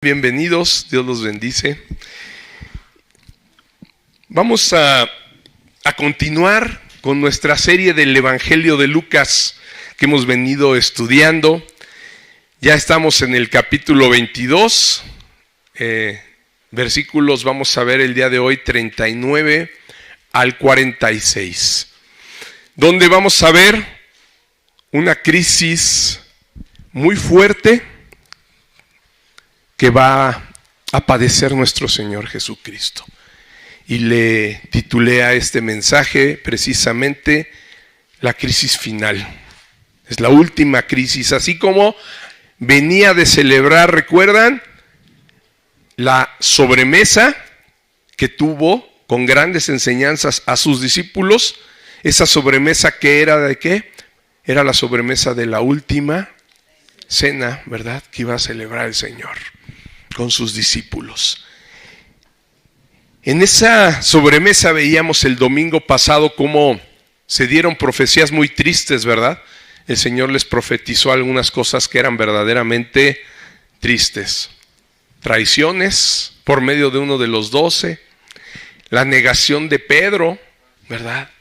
Bienvenidos, Dios los bendice. Vamos a continuar con nuestra serie del Evangelio de Lucas que hemos venido estudiando. Ya estamos en el capítulo 22, versículos vamos a ver el día de hoy 39 al 46, donde vamos a ver una crisis muy fuerte que va a padecer nuestro Señor Jesucristo. Y le titulé a este mensaje precisamente la crisis final. Es la última crisis, así como venía de celebrar, ¿recuerdan? La sobremesa que tuvo con grandes enseñanzas a sus discípulos. Esa sobremesa que era ¿de qué? Era la sobremesa de la última cena, ¿verdad? Que iba a celebrar el Señor con sus discípulos. En esa sobremesa veíamos el domingo pasado cómo se dieron profecías muy tristes, ¿verdad? El Señor les profetizó algunas cosas que eran verdaderamente tristes. Traiciones por medio de uno de los 12, la negación de Pedro, ¿verdad?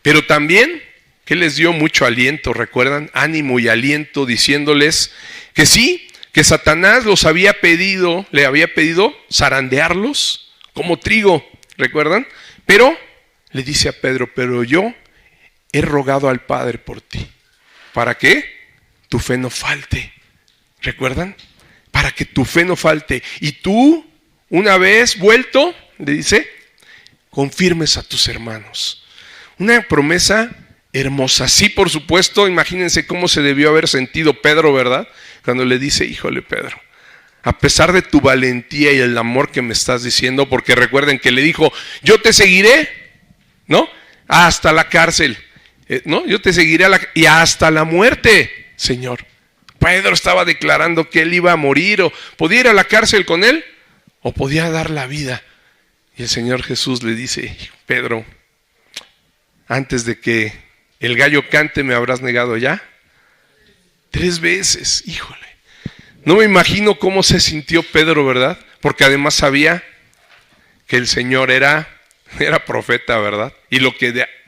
Pero también que les dio mucho aliento, ¿recuerdan? Ánimo y aliento, diciéndoles que sí, que Satanás le había pedido zarandearlos como trigo, ¿recuerdan? Pero le dice a Pedro, pero yo he rogado al Padre por ti. ¿Para qué? Tu fe no falte, ¿recuerdan? Para que tu fe no falte. Y tú, una vez vuelto, le dice, confirmes a tus hermanos. Una promesa hermosa. Sí, por supuesto, imagínense cómo se debió haber sentido Pedro, ¿verdad? Cuando le dice, híjole Pedro, a pesar de tu valentía y el amor que me estás diciendo, porque recuerden que le dijo, yo te seguiré, ¿no? Hasta la cárcel, ¿no? Yo te seguiré y hasta la muerte, Señor. Pedro estaba declarando que él iba a morir, o podía ir a la cárcel con él, o podía dar la vida. Y el Señor Jesús le dice, Pedro, antes de que el gallo cante me habrás negado ya 3 veces, híjole. No me imagino cómo se sintió Pedro, ¿verdad? Porque además sabía que el Señor era profeta, ¿verdad? Y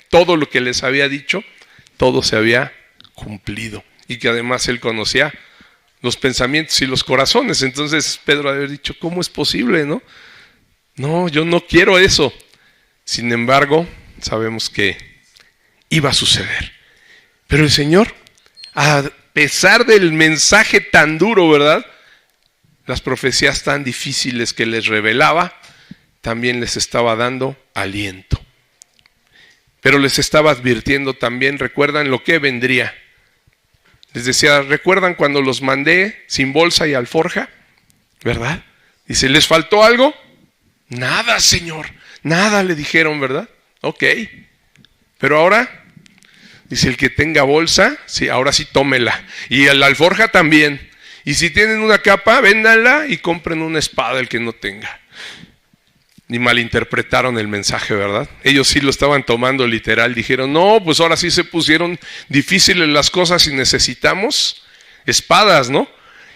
todo lo que les había dicho, todo se había cumplido. Y que además él conocía los pensamientos y los corazones. Entonces Pedro había dicho, ¿cómo es posible, no? No, yo no quiero eso. Sin embargo, sabemos que iba a suceder. Pero el Señor, a pesar del mensaje tan duro, ¿verdad? Las profecías tan difíciles que les revelaba, también les estaba dando aliento. Pero les estaba advirtiendo también, ¿recuerdan lo que vendría? Les decía, ¿recuerdan cuando los mandé sin bolsa y alforja? ¿Verdad? Dice, ¿les faltó algo? Nada, Señor, nada le dijeron, ¿verdad? Ok, pero ahora... Dice, el que tenga bolsa, sí, ahora sí tómela. Y la alforja también. Y si tienen una capa, véndanla y compren una espada el que no tenga. Ni malinterpretaron el mensaje, ¿verdad? Ellos sí lo estaban tomando literal. Dijeron, no, pues ahora sí se pusieron difíciles las cosas y necesitamos espadas, ¿no?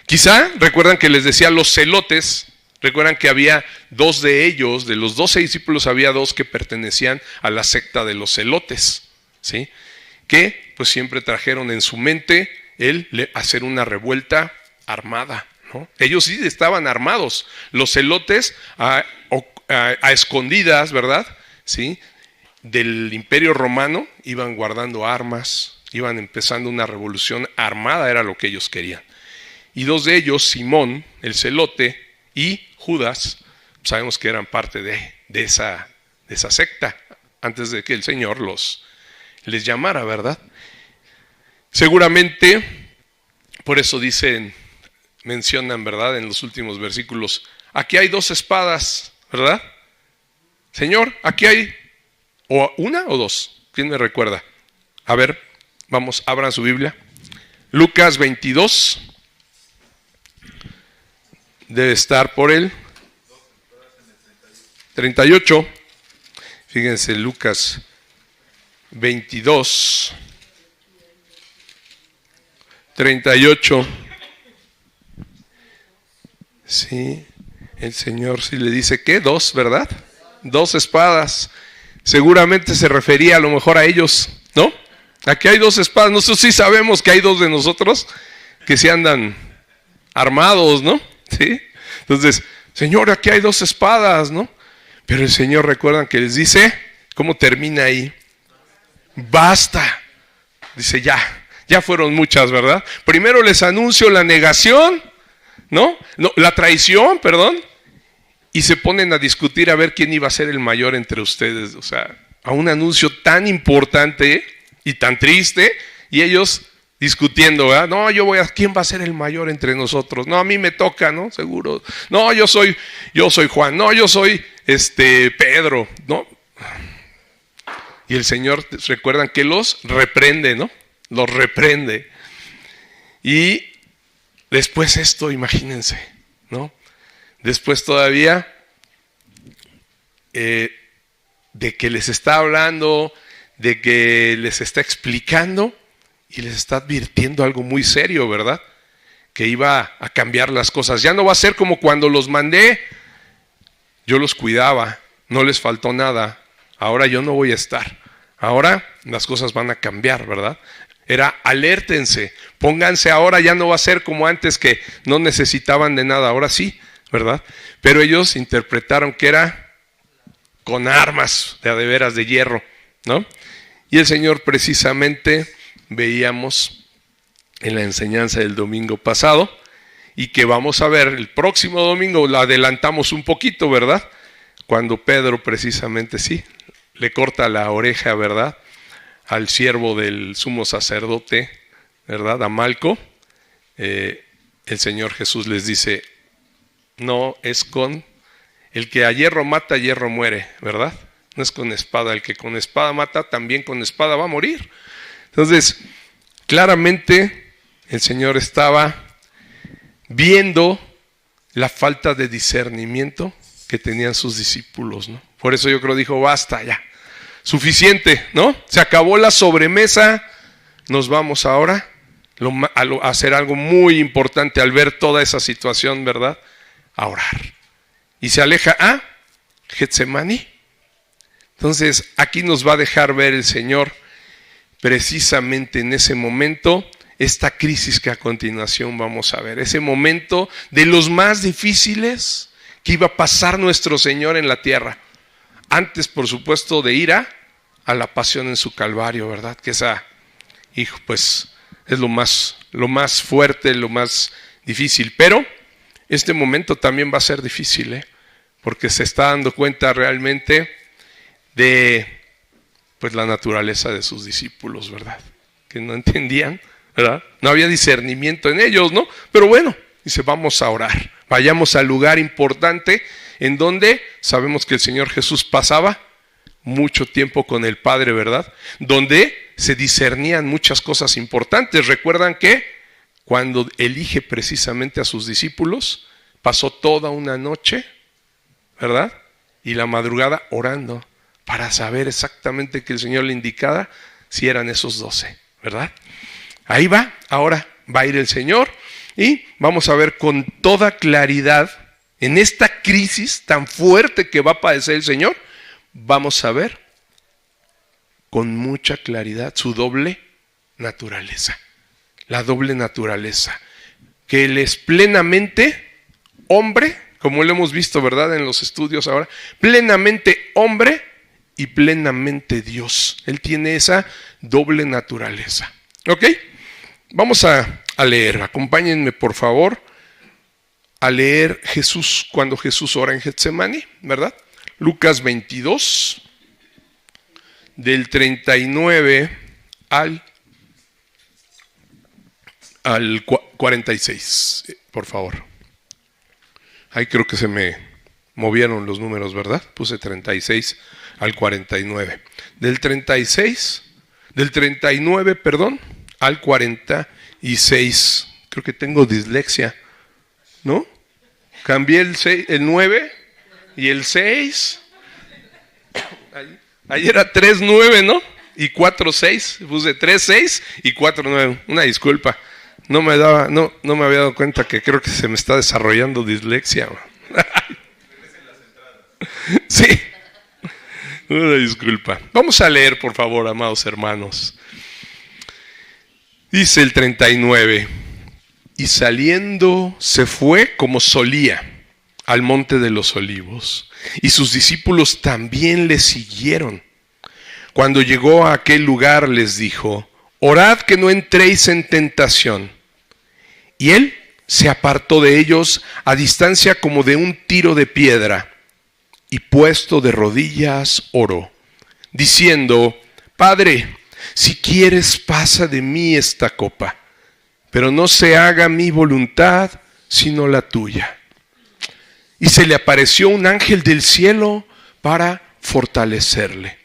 Quizá, recuerdan que les decía los celotes. Recuerdan que había 2 de ellos, de los 12 discípulos había 2 que pertenecían a la secta de los celotes, ¿sí? Que pues siempre trajeron en su mente el hacer una revuelta armada, ¿no? Ellos sí estaban armados, los celotes a escondidas, ¿verdad? ¿Sí? Del Imperio Romano iban guardando armas, iban empezando una revolución armada, era lo que ellos querían. Y 2 de ellos, Simón, el celote, y Judas, sabemos que eran parte de esa secta, antes de que el Señor les llamara, ¿verdad? Seguramente, por eso mencionan, ¿verdad? En los últimos versículos, aquí hay 2 espadas, ¿verdad? Señor, aquí hay, o una o 2, ¿quién me recuerda? A ver, vamos, abran su Biblia. Lucas 22, debe estar por el 38, fíjense, Lucas 22, 38, Sí, el Señor sí le dice, ¿qué? Dos, ¿verdad? Dos espadas. Seguramente se refería a lo mejor a ellos, ¿no? Aquí hay dos espadas. Nosotros sí sabemos que hay dos de nosotros que se andan armados, ¿no? Sí. Entonces, Señor, aquí hay dos espadas, ¿no? Pero el Señor, recuerdan que les dice, ¿cómo termina ahí? Basta. Dice, ya fueron muchas, ¿verdad? Primero les anuncio la negación, ¿no? La traición, perdón. Y se ponen a discutir a ver quién iba a ser el mayor entre ustedes. O sea, a un anuncio tan importante y tan triste, y ellos discutiendo, ¿verdad? No, ¿quién va a ser el mayor entre nosotros? No, a mí me toca, ¿no? Seguro. No, yo soy Juan. No, yo soy Pedro, ¿no? Y el Señor, recuerdan que los reprende, ¿no? Los reprende. Y después esto, imagínense, ¿no? Después todavía de que les está hablando, de que les está explicando y les está advirtiendo algo muy serio, ¿verdad? Que iba a cambiar las cosas. Ya no va a ser como cuando los mandé, yo los cuidaba, no les faltó nada. Ahora yo no voy a estar. Ahora las cosas van a cambiar, ¿verdad? Era alértense, pónganse ahora, ya no va a ser como antes que no necesitaban de nada, ahora sí, ¿verdad? Pero ellos interpretaron que era con armas de veras de hierro, ¿no? Y el Señor precisamente veíamos en la enseñanza del domingo pasado y que vamos a ver el próximo domingo, lo adelantamos un poquito, ¿verdad? Cuando Pedro precisamente sí, le corta la oreja, ¿verdad? Al siervo del sumo sacerdote, ¿verdad? A Malco, el Señor Jesús les dice, no es con el que a hierro mata, a hierro muere, ¿verdad? No es con espada, el que con espada mata, también con espada va a morir. Entonces, claramente el Señor estaba viendo la falta de discernimiento que tenían sus discípulos, ¿no? Por eso yo creo dijo, basta ya, suficiente, ¿no? Se acabó la sobremesa, nos vamos ahora a hacer algo muy importante al ver toda esa situación, ¿verdad? A orar. Y se aleja a Getsemaní. Entonces, aquí nos va a dejar ver el Señor precisamente en ese momento, esta crisis que a continuación vamos a ver, ese momento de los más difíciles que iba a pasar nuestro Señor en la tierra. Antes, por supuesto, de ir a la pasión en su Calvario, ¿verdad? Que esa, hijo, pues es lo más fuerte, lo más difícil. Pero este momento también va a ser difícil, porque se está dando cuenta realmente de pues la naturaleza de sus discípulos, ¿verdad? Que no entendían, ¿verdad? No había discernimiento en ellos, ¿no? Pero bueno, dice, vamos a orar. Vayamos al lugar importante en donde sabemos que el Señor Jesús pasaba mucho tiempo con el Padre, ¿verdad? Donde se discernían muchas cosas importantes. Recuerdan que cuando elige precisamente a sus discípulos, pasó toda una noche, ¿verdad? Y la madrugada orando para saber exactamente que el Señor le indicara si eran esos 12, ¿verdad? Ahí va, ahora va a ir el Señor y vamos a ver con toda claridad en esta crisis tan fuerte que va a padecer el Señor, vamos a ver con mucha claridad su doble naturaleza, la doble naturaleza, que Él es plenamente hombre, como lo hemos visto, ¿verdad? En los estudios ahora, plenamente hombre y plenamente Dios. Él tiene esa doble naturaleza. ¿Ok? Vamos a leer, acompáñenme por favor a leer Jesús, cuando Jesús ora en Getsemaní, ¿verdad? Lucas 22, del 39 al 46, por favor. Ahí creo que se me movieron los números, ¿verdad? Puse 36 al 49. Del 39, perdón, al 46. Creo que tengo dislexia, ¿no? Cambié el 9 y el 6. Ahí era 3-9, ¿no? Y 4-6. Puse 3-6 y 4-9. Una disculpa. no me había dado cuenta que creo que se me está desarrollando dislexia. Sí, una disculpa. Vamos a leer, por favor, amados hermanos. Dice el 39, y saliendo se fue como solía al monte de los olivos, y sus discípulos también le siguieron. Cuando llegó a aquel lugar les dijo, orad que no entréis en tentación. Y él se apartó de ellos a distancia como de un tiro de piedra, y puesto de rodillas oró, diciendo, Padre, si quieres pasa de mí esta copa, pero no se haga mi voluntad sino la tuya. Y se le apareció un ángel del cielo para fortalecerle.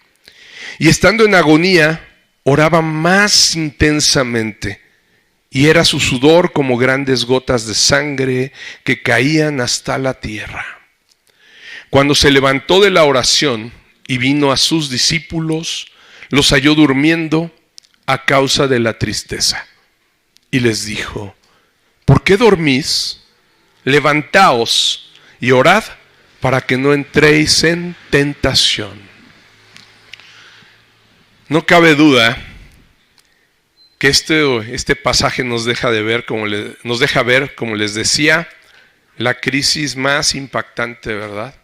Y estando en agonía, oraba más intensamente, y era su sudor como grandes gotas de sangre que caían hasta la tierra. Cuando se levantó de la oración y vino a sus discípulos, los halló durmiendo a causa de la tristeza. Y les dijo, ¿por qué dormís? Levantaos y orad para que no entréis en tentación. No cabe duda que este pasaje nos deja ver, como les decía, la crisis más impactante, ¿verdad?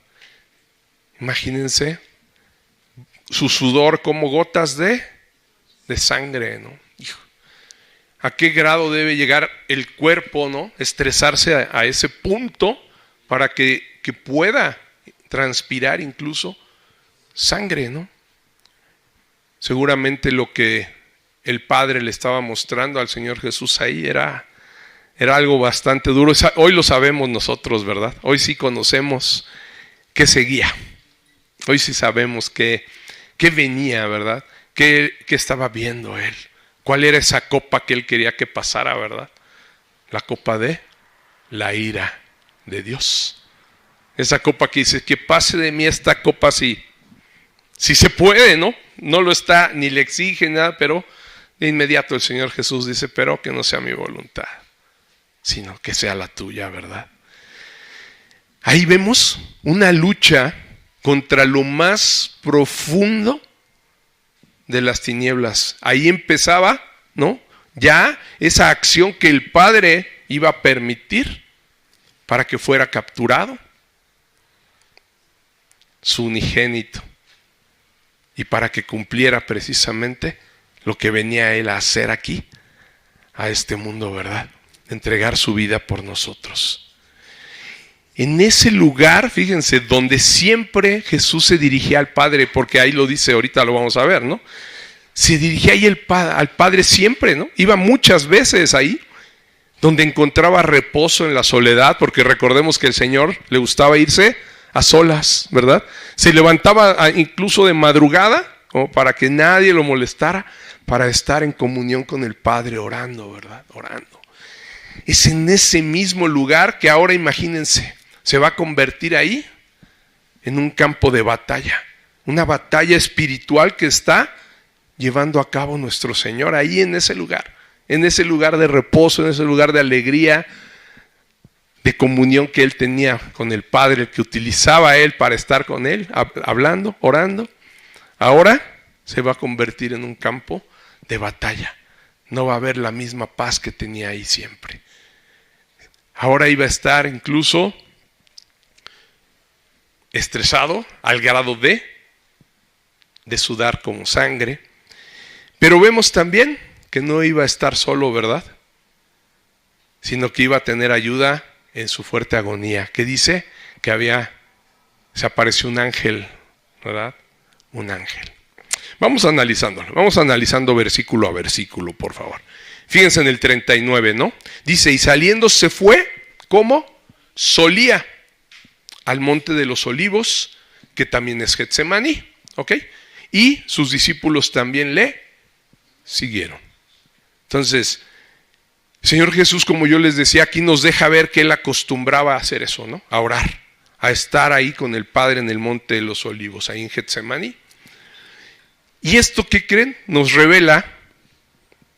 Imagínense, su sudor como gotas de sangre, ¿no? Hijo, ¿a qué grado debe llegar el cuerpo, ¿no? Estresarse a ese punto para que pueda transpirar incluso sangre, ¿no? Seguramente lo que el Padre le estaba mostrando al Señor Jesús ahí era algo bastante duro. Hoy lo sabemos nosotros, ¿verdad? Hoy sí conocemos qué seguía. Hoy sí sabemos qué venía, ¿verdad? ¿Qué estaba viendo él? ¿Cuál era esa copa que él quería que pasara, verdad? La copa de la ira de Dios. Esa copa que dice, que pase de mí esta copa así. Si se puede, ¿no? No lo está, ni le exige nada, pero de inmediato el Señor Jesús dice, pero que no sea mi voluntad, sino que sea la tuya, ¿verdad? Ahí vemos una lucha contra lo más profundo de las tinieblas. Ahí empezaba, ¿no? Ya esa acción que el Padre iba a permitir para que fuera capturado su unigénito y para que cumpliera precisamente lo que venía él a hacer aquí, a este mundo, ¿verdad? Entregar su vida por nosotros. En ese lugar, fíjense, donde siempre Jesús se dirigía al Padre, porque ahí lo dice, ahorita lo vamos a ver, ¿no? Se dirigía ahí al Padre siempre, ¿no? Iba muchas veces ahí, donde encontraba reposo en la soledad, porque recordemos que el Señor le gustaba irse a solas, ¿verdad? Se levantaba incluso de madrugada, como para que nadie lo molestara, para estar en comunión con el Padre orando, ¿verdad? Orando. Es en ese mismo lugar que ahora, imagínense, se va a convertir ahí en un campo de batalla, una batalla espiritual que está llevando a cabo nuestro Señor ahí en ese lugar de reposo, en ese lugar de alegría, de comunión que Él tenía con el Padre, que utilizaba Él para estar con Él, hablando, orando. Ahora se va a convertir en un campo de batalla. No va a haber la misma paz que tenía ahí siempre. Ahora iba a estar incluso estresado al grado de sudar como sangre. Pero vemos también que no iba a estar solo, ¿verdad? Sino que iba a tener ayuda en su fuerte agonía. Que dice que se apareció un ángel, ¿verdad? Un ángel. Vamos analizándolo. Vamos analizando versículo a versículo, por favor. Fíjense en el 39, ¿no? Dice, y saliendo se fue, como solía, al monte de los olivos, que también es Getsemaní, ¿ok? Y sus discípulos también le siguieron. Entonces, el Señor Jesús, como yo les decía, aquí nos deja ver que Él acostumbraba a hacer eso, ¿no? A orar, a estar ahí con el Padre en el monte de los olivos, ahí en Getsemaní. Y esto, ¿qué creen? Nos revela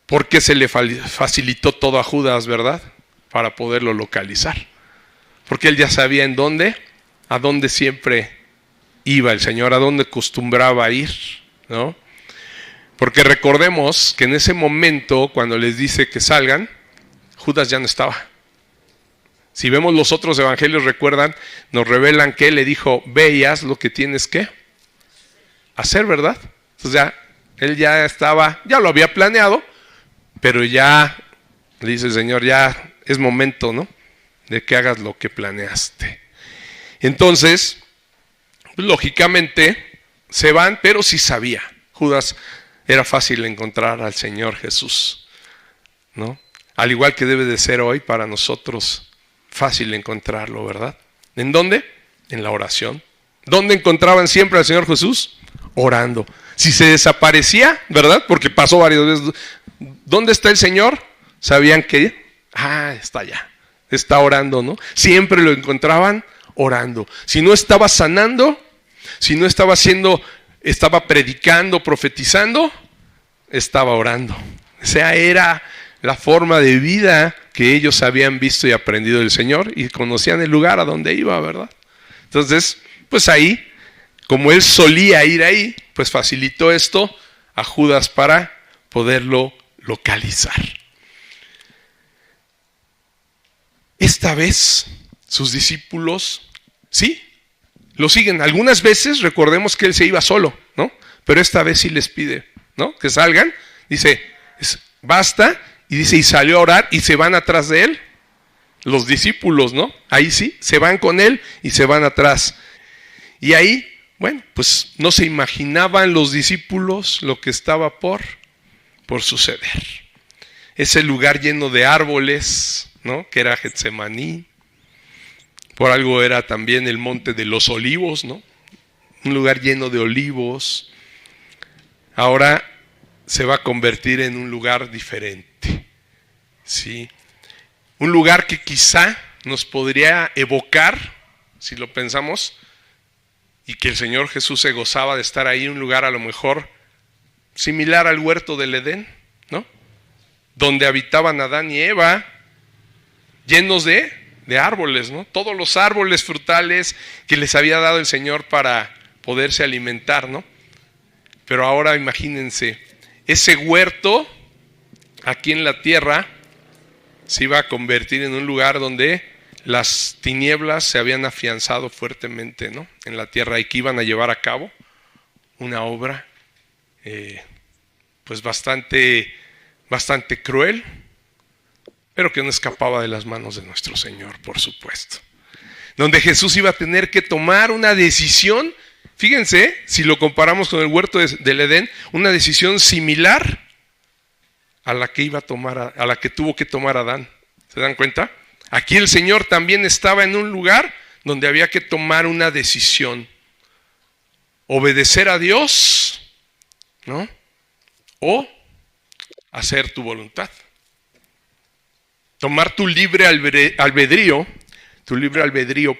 Porque se le facilitó todo a Judas, ¿verdad? Para poderlo localizar. Porque él ya sabía a dónde siempre iba el Señor, a dónde acostumbraba ir, ¿no? Porque recordemos que en ese momento, cuando les dice que salgan, Judas ya no estaba. Si vemos los otros evangelios, recuerdan, nos revelan que él le dijo, ve y haz lo que tienes que hacer, ¿verdad? Entonces ya, él ya estaba, ya lo había planeado, pero ya, le dice el Señor, ya es momento, ¿no? De que hagas lo que planeaste. Entonces, pues, lógicamente, se van, pero sí sabía. Judas era fácil encontrar al Señor Jesús, ¿no? Al igual que debe de ser hoy para nosotros fácil encontrarlo, ¿verdad? ¿En dónde? En la oración. ¿Dónde encontraban siempre al Señor Jesús? Orando. Si se desaparecía, ¿verdad? Porque pasó varias veces. ¿Dónde está el Señor? Sabían que, está allá. Está orando, ¿no? Siempre lo encontraban orando. Si no estaba sanando, si no estaba estaba predicando, profetizando, estaba orando. O sea, era la forma de vida que ellos habían visto y aprendido del Señor y conocían el lugar a donde iba, ¿verdad? Entonces, pues ahí, como él solía ir ahí, pues facilitó esto a Judas para poderlo localizar. Esta vez, sus discípulos, sí, lo siguen. Algunas veces, recordemos que él se iba solo, ¿no? Pero esta vez sí les pide, ¿no? Que salgan. Dice, basta. Y dice, y salió a orar y se van atrás de él. Los discípulos, ¿no? Ahí sí, se van con él y se van atrás. Y ahí, bueno, pues no se imaginaban los discípulos lo que estaba por suceder. Ese lugar lleno de árboles, ¿no? Que era Getsemaní. Por algo era también el monte de los olivos, ¿no? Un lugar lleno de olivos. Ahora se va a convertir en un lugar diferente. ¿Sí? Un lugar que quizá nos podría evocar, si lo pensamos, y que el Señor Jesús se gozaba de estar ahí, un lugar a lo mejor similar al huerto del Edén, ¿no? Donde habitaban Adán y Eva, llenos de árboles, ¿no? Todos los árboles frutales que les había dado el Señor para poderse alimentar, ¿no? Pero ahora imagínense, ese huerto aquí en la tierra se iba a convertir en un lugar donde las tinieblas se habían afianzado fuertemente, ¿no? En la tierra, y que iban a llevar a cabo una obra pues bastante cruel, pero que no escapaba de las manos de nuestro Señor, por supuesto. Donde Jesús iba a tener que tomar una decisión, fíjense, si lo comparamos con el huerto del Edén, una decisión similar a la que tuvo que tomar Adán. ¿Se dan cuenta? Aquí el Señor también estaba en un lugar donde había que tomar una decisión. Obedecer a Dios, ¿no? O hacer tu voluntad. Tomar tu libre albedrío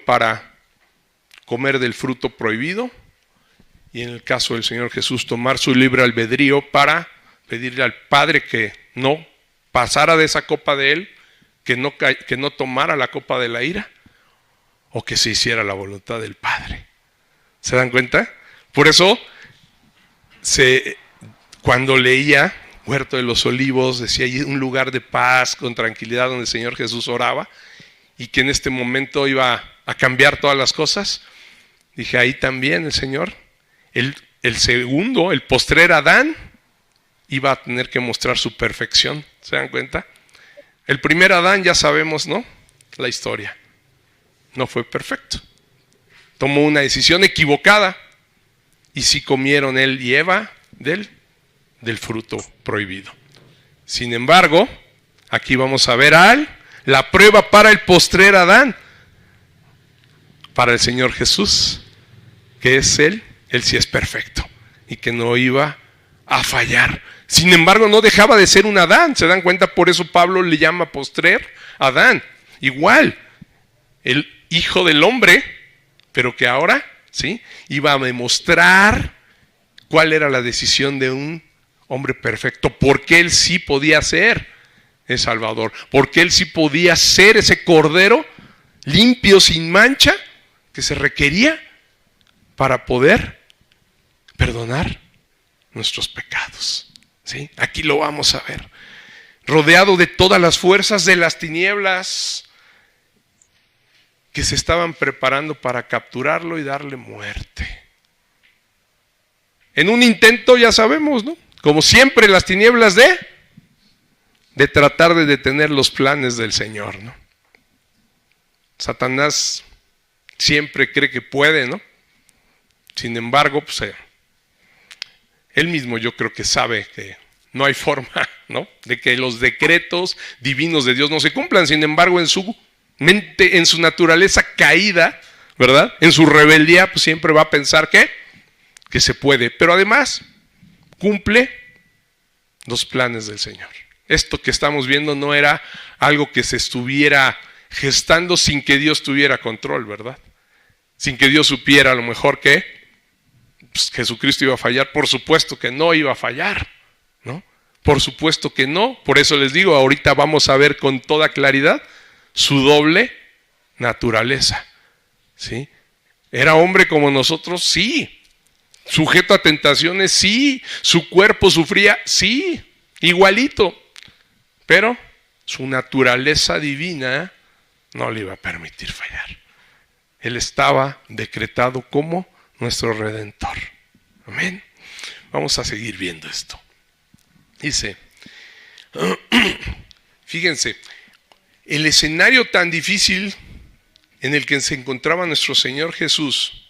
para comer del fruto prohibido. Y en el caso del Señor Jesús, tomar su libre albedrío para pedirle al Padre que no pasara de esa copa de él, que no tomara la copa de la ira, o que se hiciera la voluntad del Padre. ¿Se dan cuenta? Por eso, cuando leía Huerto de los Olivos, decía hay un lugar de paz, con tranquilidad, donde el Señor Jesús oraba, y que en este momento iba a cambiar todas las cosas. Dije, ahí también el Señor, el postrer Adán, iba a tener que mostrar su perfección. ¿Se dan cuenta? El primer Adán ya sabemos, ¿no? La historia. No fue perfecto. Tomó una decisión equivocada. Y sí comieron él y Eva del fruto prohibido. Sin embargo, aquí vamos a ver la prueba para el postrer Adán. Para el Señor Jesús, que es él sí es perfecto. Y que no iba a fallar. Sin embargo, no dejaba de ser un Adán. ¿Se dan cuenta? Por eso Pablo le llama postrer Adán. Igual, el hijo del hombre, pero que ahora, ¿sí?, iba a demostrar cuál era la decisión de un hombre perfecto, porque Él sí podía ser el Salvador, porque Él sí podía ser ese cordero limpio, sin mancha, que se requería para poder perdonar nuestros pecados. ¿Sí? Aquí lo vamos a ver. Rodeado de todas las fuerzas de las tinieblas que se estaban preparando para capturarlo y darle muerte. En un intento, ya sabemos, ¿no? Como siempre, las tinieblas de tratar de detener los planes del Señor, ¿no? Satanás siempre cree que puede, ¿no? Sin embargo, pues él mismo yo creo que sabe que no hay forma, ¿no?, de que los decretos divinos de Dios no se cumplan. Sin embargo, en su mente, en su naturaleza caída, ¿verdad?, en su rebeldía, pues siempre va a pensar que se puede. Pero además cumple los planes del Señor. Esto que estamos viendo no era algo que se estuviera gestando sin que Dios tuviera control, ¿verdad? Sin que Dios supiera a lo mejor que pues, Jesucristo iba a fallar. Por supuesto que no iba a fallar, ¿no? Por supuesto que no. Por eso les digo, ahorita vamos a ver con toda claridad su doble naturaleza, ¿sí? ¿Era hombre como nosotros? Sí. ¿Sujeto a tentaciones? Sí. ¿Su cuerpo sufría? Sí. Igualito. Pero su naturaleza divina no le iba a permitir fallar. Él estaba decretado como nuestro Redentor. Amén. Vamos a seguir viendo esto. Dice, fíjense, el escenario tan difícil en el que se encontraba nuestro Señor Jesús,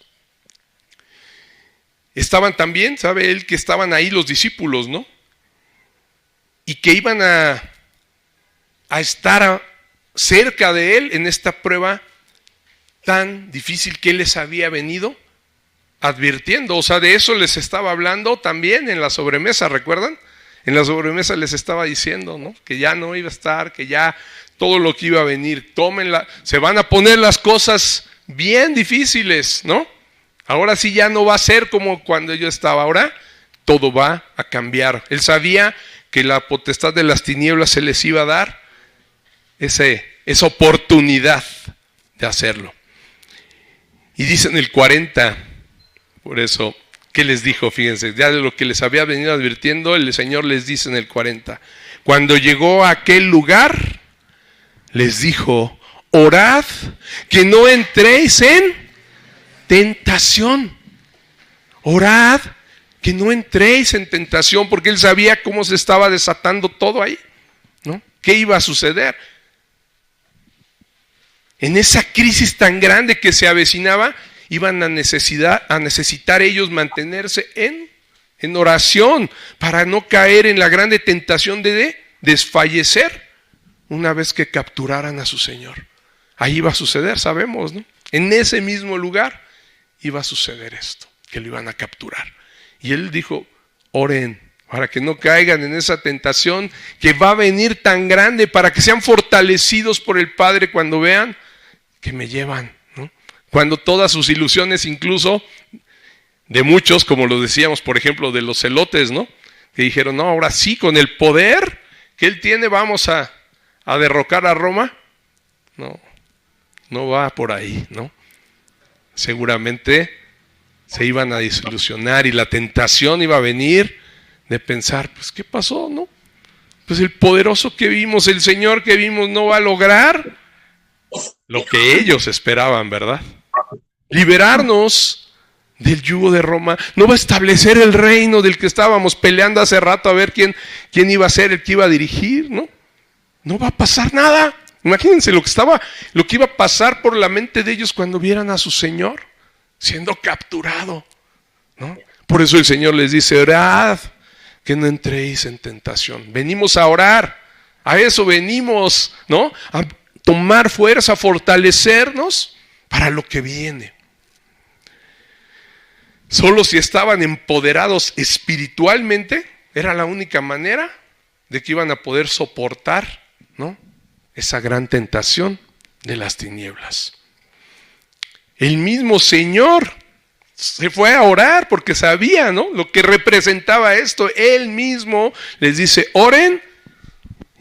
estaban también, ¿sabe él que estaban ahí los discípulos, no? Y que iban a estar cerca de él en esta prueba tan difícil que él les había venido advirtiendo. O sea, de eso les estaba hablando también en la sobremesa, ¿recuerdan? En la sobremesa les estaba diciendo, ¿no?, que ya no iba a estar, que ya todo lo que iba a venir, tómenla, se van a poner las cosas bien difíciles, ¿no? Ahora sí ya no va a ser como cuando yo estaba, ahora todo va a cambiar. Él sabía que la potestad de las tinieblas se les iba a dar esa oportunidad de hacerlo. Y dice en el 40, por eso, ¿qué les dijo? Fíjense, ya de lo que les había venido advirtiendo, el Señor les dice en el 40, cuando llegó a aquel lugar, les dijo, orad que no entréis en tentación. Orad que no entréis en tentación, porque él sabía cómo se estaba desatando todo ahí, ¿no? ¿Qué iba a suceder? En esa crisis tan grande que se avecinaba, iban a necesitar ellos mantenerse en oración para no caer en la grande tentación de desfallecer una vez que capturaran a su Señor. Ahí iba a suceder, sabemos, ¿no? En ese mismo lugar iba a suceder esto, que lo iban a capturar. Y él dijo, oren para que no caigan en esa tentación que va a venir tan grande, para que sean fortalecidos por el Padre cuando vean que me llevan, ¿no? Cuando todas sus ilusiones, incluso de muchos, como lo decíamos, por ejemplo, de los celotes, ¿no?, que dijeron, no, ahora sí, con el poder que él tiene vamos a derrocar a Roma. No va por ahí, ¿no? Seguramente se iban a desilusionar y la tentación iba a venir de pensar, pues ¿qué pasó, no? Pues el poderoso que vimos, el Señor que vimos no va a lograr lo que ellos esperaban, ¿verdad? Liberarnos del yugo de Roma, no va a establecer el reino del que estábamos peleando hace rato a ver quién iba a ser el que iba a dirigir, ¿no? No va a pasar nada. Imagínense lo que iba a pasar por la mente de ellos cuando vieran a su Señor siendo capturado, ¿no? Por eso el Señor les dice, orad que no entréis en tentación. Venimos a orar, a eso venimos, ¿no? A tomar fuerza, a fortalecernos para lo que viene. Solo si estaban empoderados espiritualmente, era la única manera de que iban a poder soportar, ¿no?, esa gran tentación de las tinieblas. El mismo Señor se fue a orar porque sabía, ¿no?, lo que representaba esto. Él mismo les dice, oren,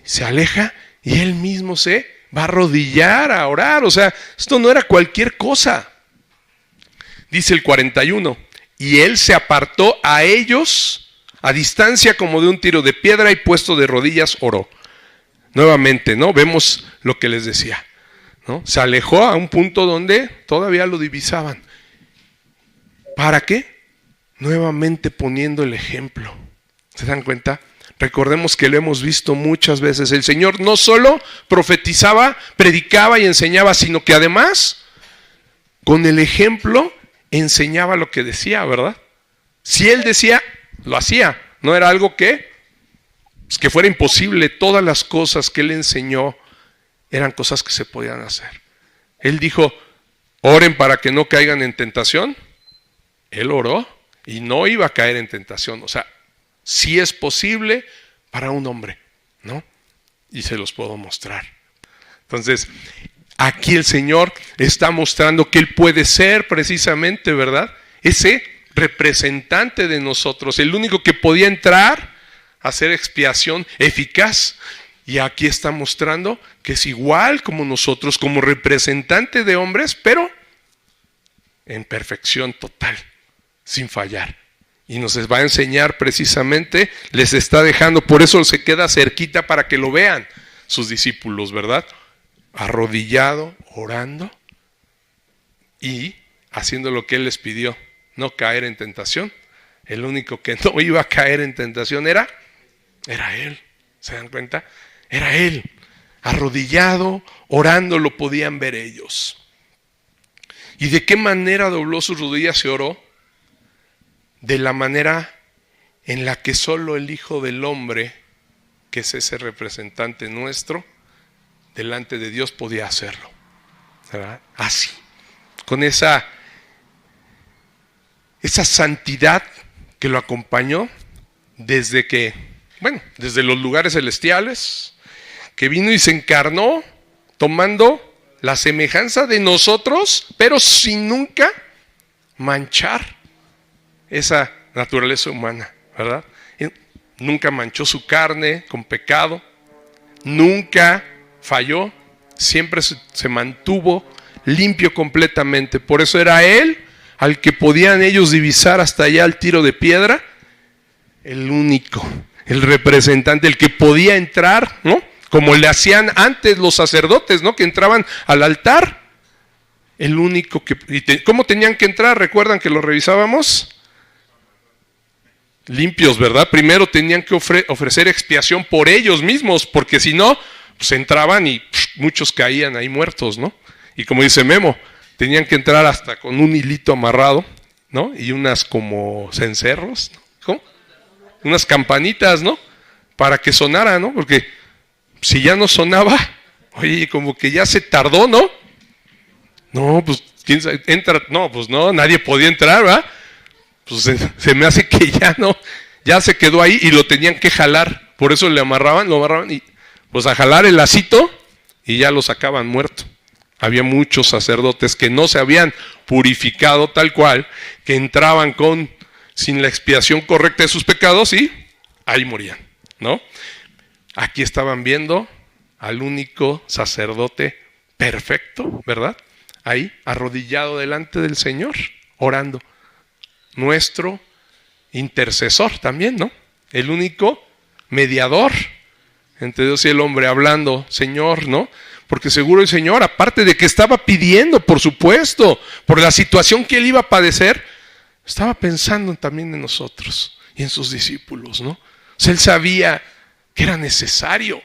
se aleja y él mismo se va a arrodillar a orar. O sea, esto no era cualquier cosa. Dice el 41, y él se apartó a ellos a distancia como de un tiro de piedra y puesto de rodillas oró. Nuevamente, ¿no?, vemos lo que les decía, ¿no? Se alejó a un punto donde todavía lo divisaban. ¿Para qué? Nuevamente poniendo el ejemplo. ¿Se dan cuenta? Recordemos que lo hemos visto muchas veces. El Señor no solo profetizaba, predicaba y enseñaba, sino que además, con el ejemplo, enseñaba lo que decía, ¿verdad? Si Él decía, lo hacía. No era algo que fuera imposible. Todas las cosas que Él enseñó eran cosas que se podían hacer. Él dijo, oren para que no caigan en tentación. Él oró y no iba a caer en tentación. O sea, sí es posible para un hombre, ¿no? Y se los puedo mostrar. Entonces, aquí el Señor está mostrando que Él puede ser precisamente, ¿verdad?, ese representante de nosotros, el único que podía entrar a hacer expiación eficaz. Y aquí está mostrando que es igual como nosotros, como representante de hombres, pero en perfección total, sin fallar. Y nos va a enseñar precisamente, les está dejando, por eso se queda cerquita para que lo vean sus discípulos, ¿verdad? Arrodillado, orando y haciendo lo que Él les pidió, no caer en tentación. El único que no iba a caer en tentación era Él. ¿Se dan cuenta? Era Él, arrodillado, orando, lo podían ver ellos. ¿Y de qué manera dobló sus rodillas y oró? De la manera en la que solo el Hijo del Hombre, que es ese representante nuestro, delante de Dios podía hacerlo, ¿verdad? Así, con esa santidad que lo acompañó desde los lugares celestiales, que vino y se encarnó tomando la semejanza de nosotros, pero sin nunca manchar esa naturaleza humana, ¿verdad? Nunca manchó su carne con pecado, nunca falló, siempre se mantuvo limpio completamente. Por eso era Él al que podían ellos divisar hasta allá al tiro de piedra, el único, el representante, el que podía entrar, ¿no?, como le hacían antes los sacerdotes, ¿no?, que entraban al altar. El único que... ¿Cómo tenían que entrar? ¿Recuerdan que lo revisábamos? Limpios, ¿verdad? Primero tenían que ofrecer expiación por ellos mismos, porque si no, pues entraban y muchos caían ahí muertos, ¿no? Y como dice Memo, tenían que entrar hasta con un hilito amarrado, ¿no? Y unas como cencerros, ¿no? ¿Cómo? Unas campanitas, ¿no? Para que sonara, ¿no? Porque si ya no sonaba, oye, como que ya se tardó, ¿no? No, pues, ¿quién sabe? Entra, no, pues no, nadie podía entrar, ¿verdad? Pues se me hace que ya se quedó ahí y lo tenían que jalar. Por eso lo amarraban y pues a jalar el lacito y ya lo sacaban muerto. Había muchos sacerdotes que no se habían purificado tal cual, que entraban sin la expiación correcta de sus pecados y ahí morían, ¿no? Aquí estaban viendo al único sacerdote perfecto, ¿verdad? Ahí, arrodillado delante del Señor, orando. Nuestro intercesor también, ¿no? El único mediador entre Dios y el hombre, hablando, Señor, ¿no? Porque seguro el Señor, aparte de que estaba pidiendo, por supuesto, por la situación que Él iba a padecer, estaba pensando también en nosotros y en sus discípulos, ¿no? O sea, Él sabía que era necesario.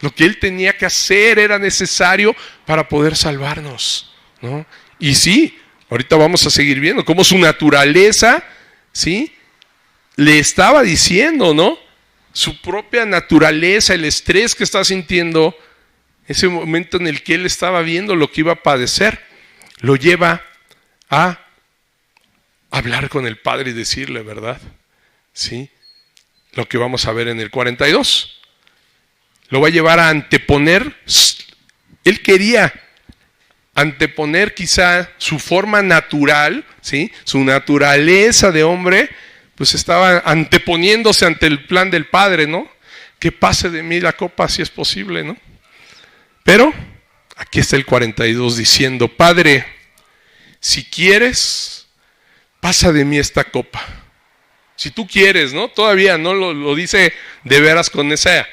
Lo que Él tenía que hacer era necesario para poder salvarnos, ¿no? Y sí, ahorita vamos a seguir viendo cómo su naturaleza, ¿sí?, le estaba diciendo, ¿no? Su propia naturaleza, el estrés que está sintiendo, ese momento en el que Él estaba viendo lo que iba a padecer, lo lleva a hablar con el Padre y decirle, ¿verdad? ¿Sí? Lo que vamos a ver en el 42. Lo va a llevar a anteponer. Él quería anteponer quizá su forma natural, ¿sí? Su naturaleza de hombre, pues estaba anteponiéndose ante el plan del Padre, ¿no? Que pase de mí la copa si es posible, ¿no? Pero aquí está el 42 diciendo, Padre, si quieres, pasa de mí esta copa. Si tú quieres, ¿no? Todavía no lo dice de veras con ese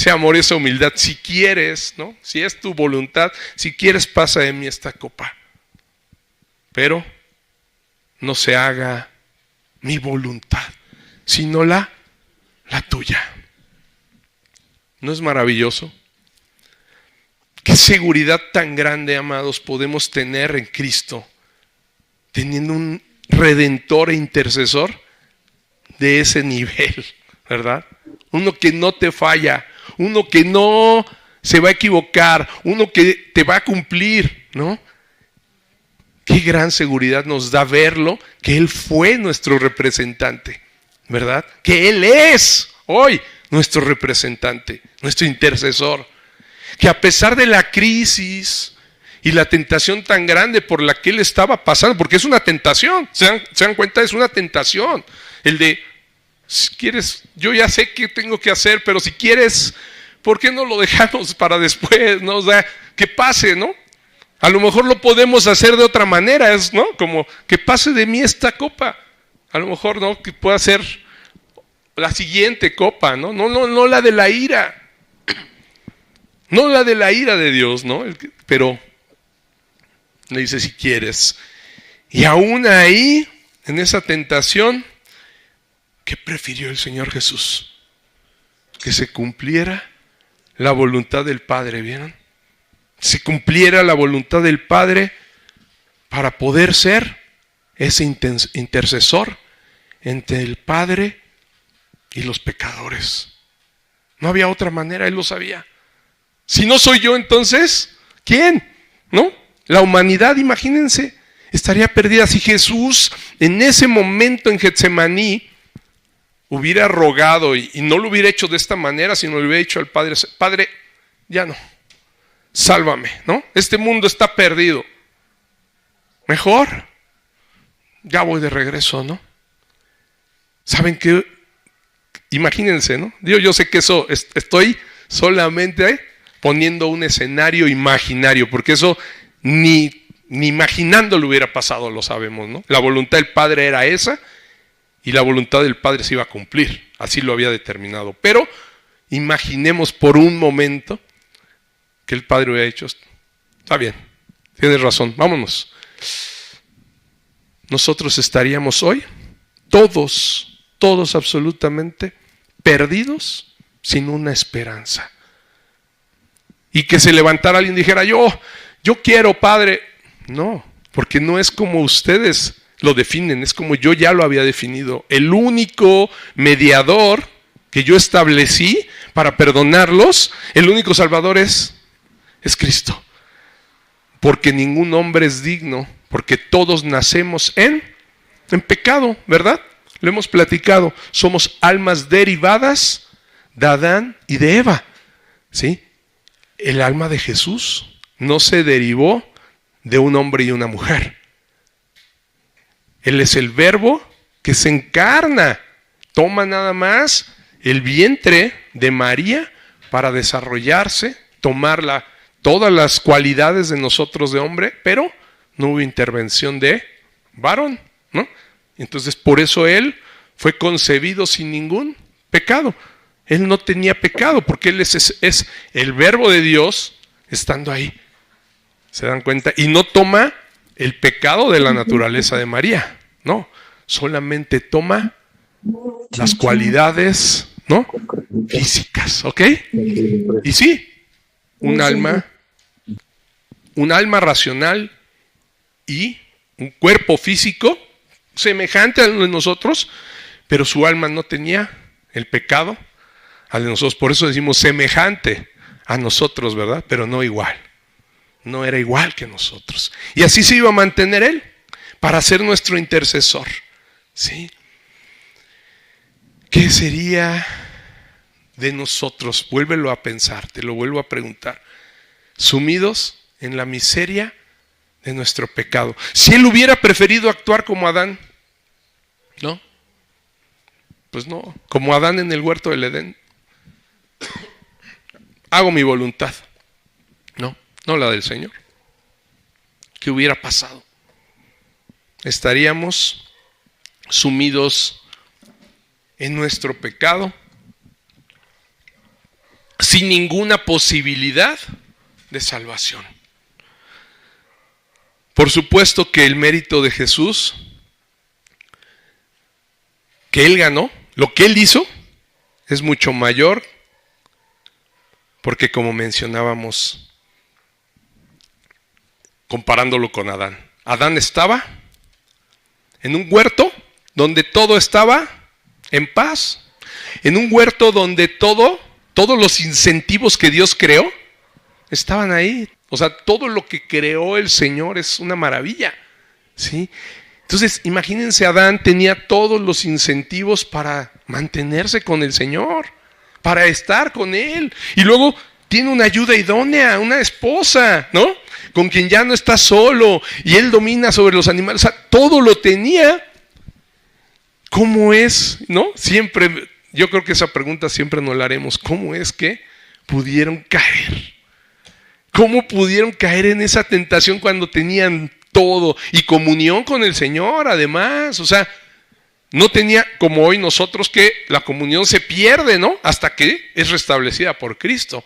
amor y esa humildad. Si quieres, ¿no? Si es tu voluntad, si quieres, pasa de mí esta copa. Pero no se haga mi voluntad, sino la tuya. ¿No es maravilloso? ¿Qué seguridad tan grande, amados, podemos tener en Cristo, teniendo un redentor e intercesor de ese nivel, ¿verdad? Uno que no te falla, uno que no se va a equivocar, uno que te va a cumplir, ¿no? Qué gran seguridad nos da verlo, que Él fue nuestro representante, ¿verdad? Que Él es hoy nuestro representante, nuestro intercesor. Que a pesar de la crisis y la tentación tan grande por la que Él estaba pasando, porque es una tentación, ¿se dan cuenta? Es una tentación. El de, si quieres, yo ya sé qué tengo que hacer, pero si quieres, ¿por qué no lo dejamos para después? ¿No? O sea, que pase, ¿no? A lo mejor lo podemos hacer de otra manera, ¿no? Como que pase de mí esta copa. A lo mejor, ¿no? Que pueda ser la siguiente copa, ¿no? No la de la ira. No la de la ira de Dios, ¿no? Pero le dice si quieres. Y aún ahí, en esa tentación, ¿qué prefirió el Señor Jesús? Que se cumpliera la voluntad del Padre, ¿vieron? Se cumpliera la voluntad del Padre para poder ser ese intercesor entre el Padre y los pecadores. No había otra manera, Él lo sabía. Si no soy yo, entonces, ¿quién? ¿No? La humanidad, imagínense, estaría perdida. Si Jesús en ese momento en Getsemaní hubiera rogado y no lo hubiera hecho de esta manera, sino le hubiera dicho al Padre, Padre, ya no, sálvame, ¿no? Este mundo está perdido. Mejor, ya voy de regreso, ¿no? ¿Saben qué? Imagínense, ¿no? Yo sé que eso estoy solamente poniendo un escenario imaginario, porque eso ni imaginando lo hubiera pasado, lo sabemos, ¿no? La voluntad del Padre era esa y la voluntad del Padre se iba a cumplir, así lo había determinado. Pero imaginemos por un momento que el Padre hubiera dicho, está bien, tienes razón, vámonos. Nosotros estaríamos hoy, todos absolutamente perdidos, sin una esperanza. Y que se levantara alguien y dijera, yo quiero, Padre. No, porque no es como ustedes lo definen, es como yo ya lo había definido. El único mediador que yo establecí para perdonarlos, el único salvador es Cristo. Porque ningún hombre es digno, porque todos nacemos en pecado, ¿verdad? Lo hemos platicado, somos almas derivadas de Adán y de Eva, ¿sí? El alma de Jesús no se derivó de un hombre y una mujer. Él es el verbo que se encarna, toma nada más el vientre de María para desarrollarse, tomar todas las cualidades de nosotros de hombre, pero no hubo intervención de varón, ¿no? Entonces por eso Él fue concebido sin ningún pecado. Él no tenía pecado porque Él es el verbo de Dios estando ahí. ¿Se dan cuenta? Y no toma el pecado de la naturaleza de María. No, solamente toma las cualidades, ¿no? Físicas, ¿ok? Y sí, un alma racional y un cuerpo físico semejante al de nosotros, pero su alma no tenía el pecado al de nosotros. Por eso decimos semejante a nosotros, ¿verdad? Pero no igual. No era igual que nosotros. Y así se iba a mantener Él para ser nuestro intercesor. ¿Sí? ¿Qué sería de nosotros? Vuélvelo a pensar, te lo vuelvo a preguntar. Sumidos en la miseria de nuestro pecado. Si él hubiera preferido actuar como Adán, ¿no? Pues no, como Adán en el huerto del Edén. Hago mi voluntad. No, no la del Señor. ¿Qué hubiera pasado? Estaríamos sumidos en nuestro pecado, sin ninguna posibilidad de salvación. Por supuesto que el mérito de Jesús, que Él ganó, lo que Él hizo, es mucho mayor, porque como mencionábamos, comparándolo con Adán. Adán estaba en un huerto donde todo estaba en paz, en un huerto donde todos los incentivos que Dios creó estaban ahí. O sea, todo lo que creó el Señor es una maravilla, ¿sí? Entonces, imagínense, Adán tenía todos los incentivos para mantenerse con el Señor, para estar con Él. Y luego tiene una ayuda idónea, una esposa, ¿no? Con quien ya no está solo y él domina sobre los animales. O sea, todo lo tenía. ¿Cómo es, no? Siempre, yo creo que esa pregunta siempre nos la haremos. ¿Cómo es que pudieron caer? ¿Cómo pudieron caer en esa tentación cuando tenían todo? Y comunión con el Señor, además. O sea, no tenía como hoy nosotros que la comunión se pierde, ¿no? Hasta que es restablecida por Cristo.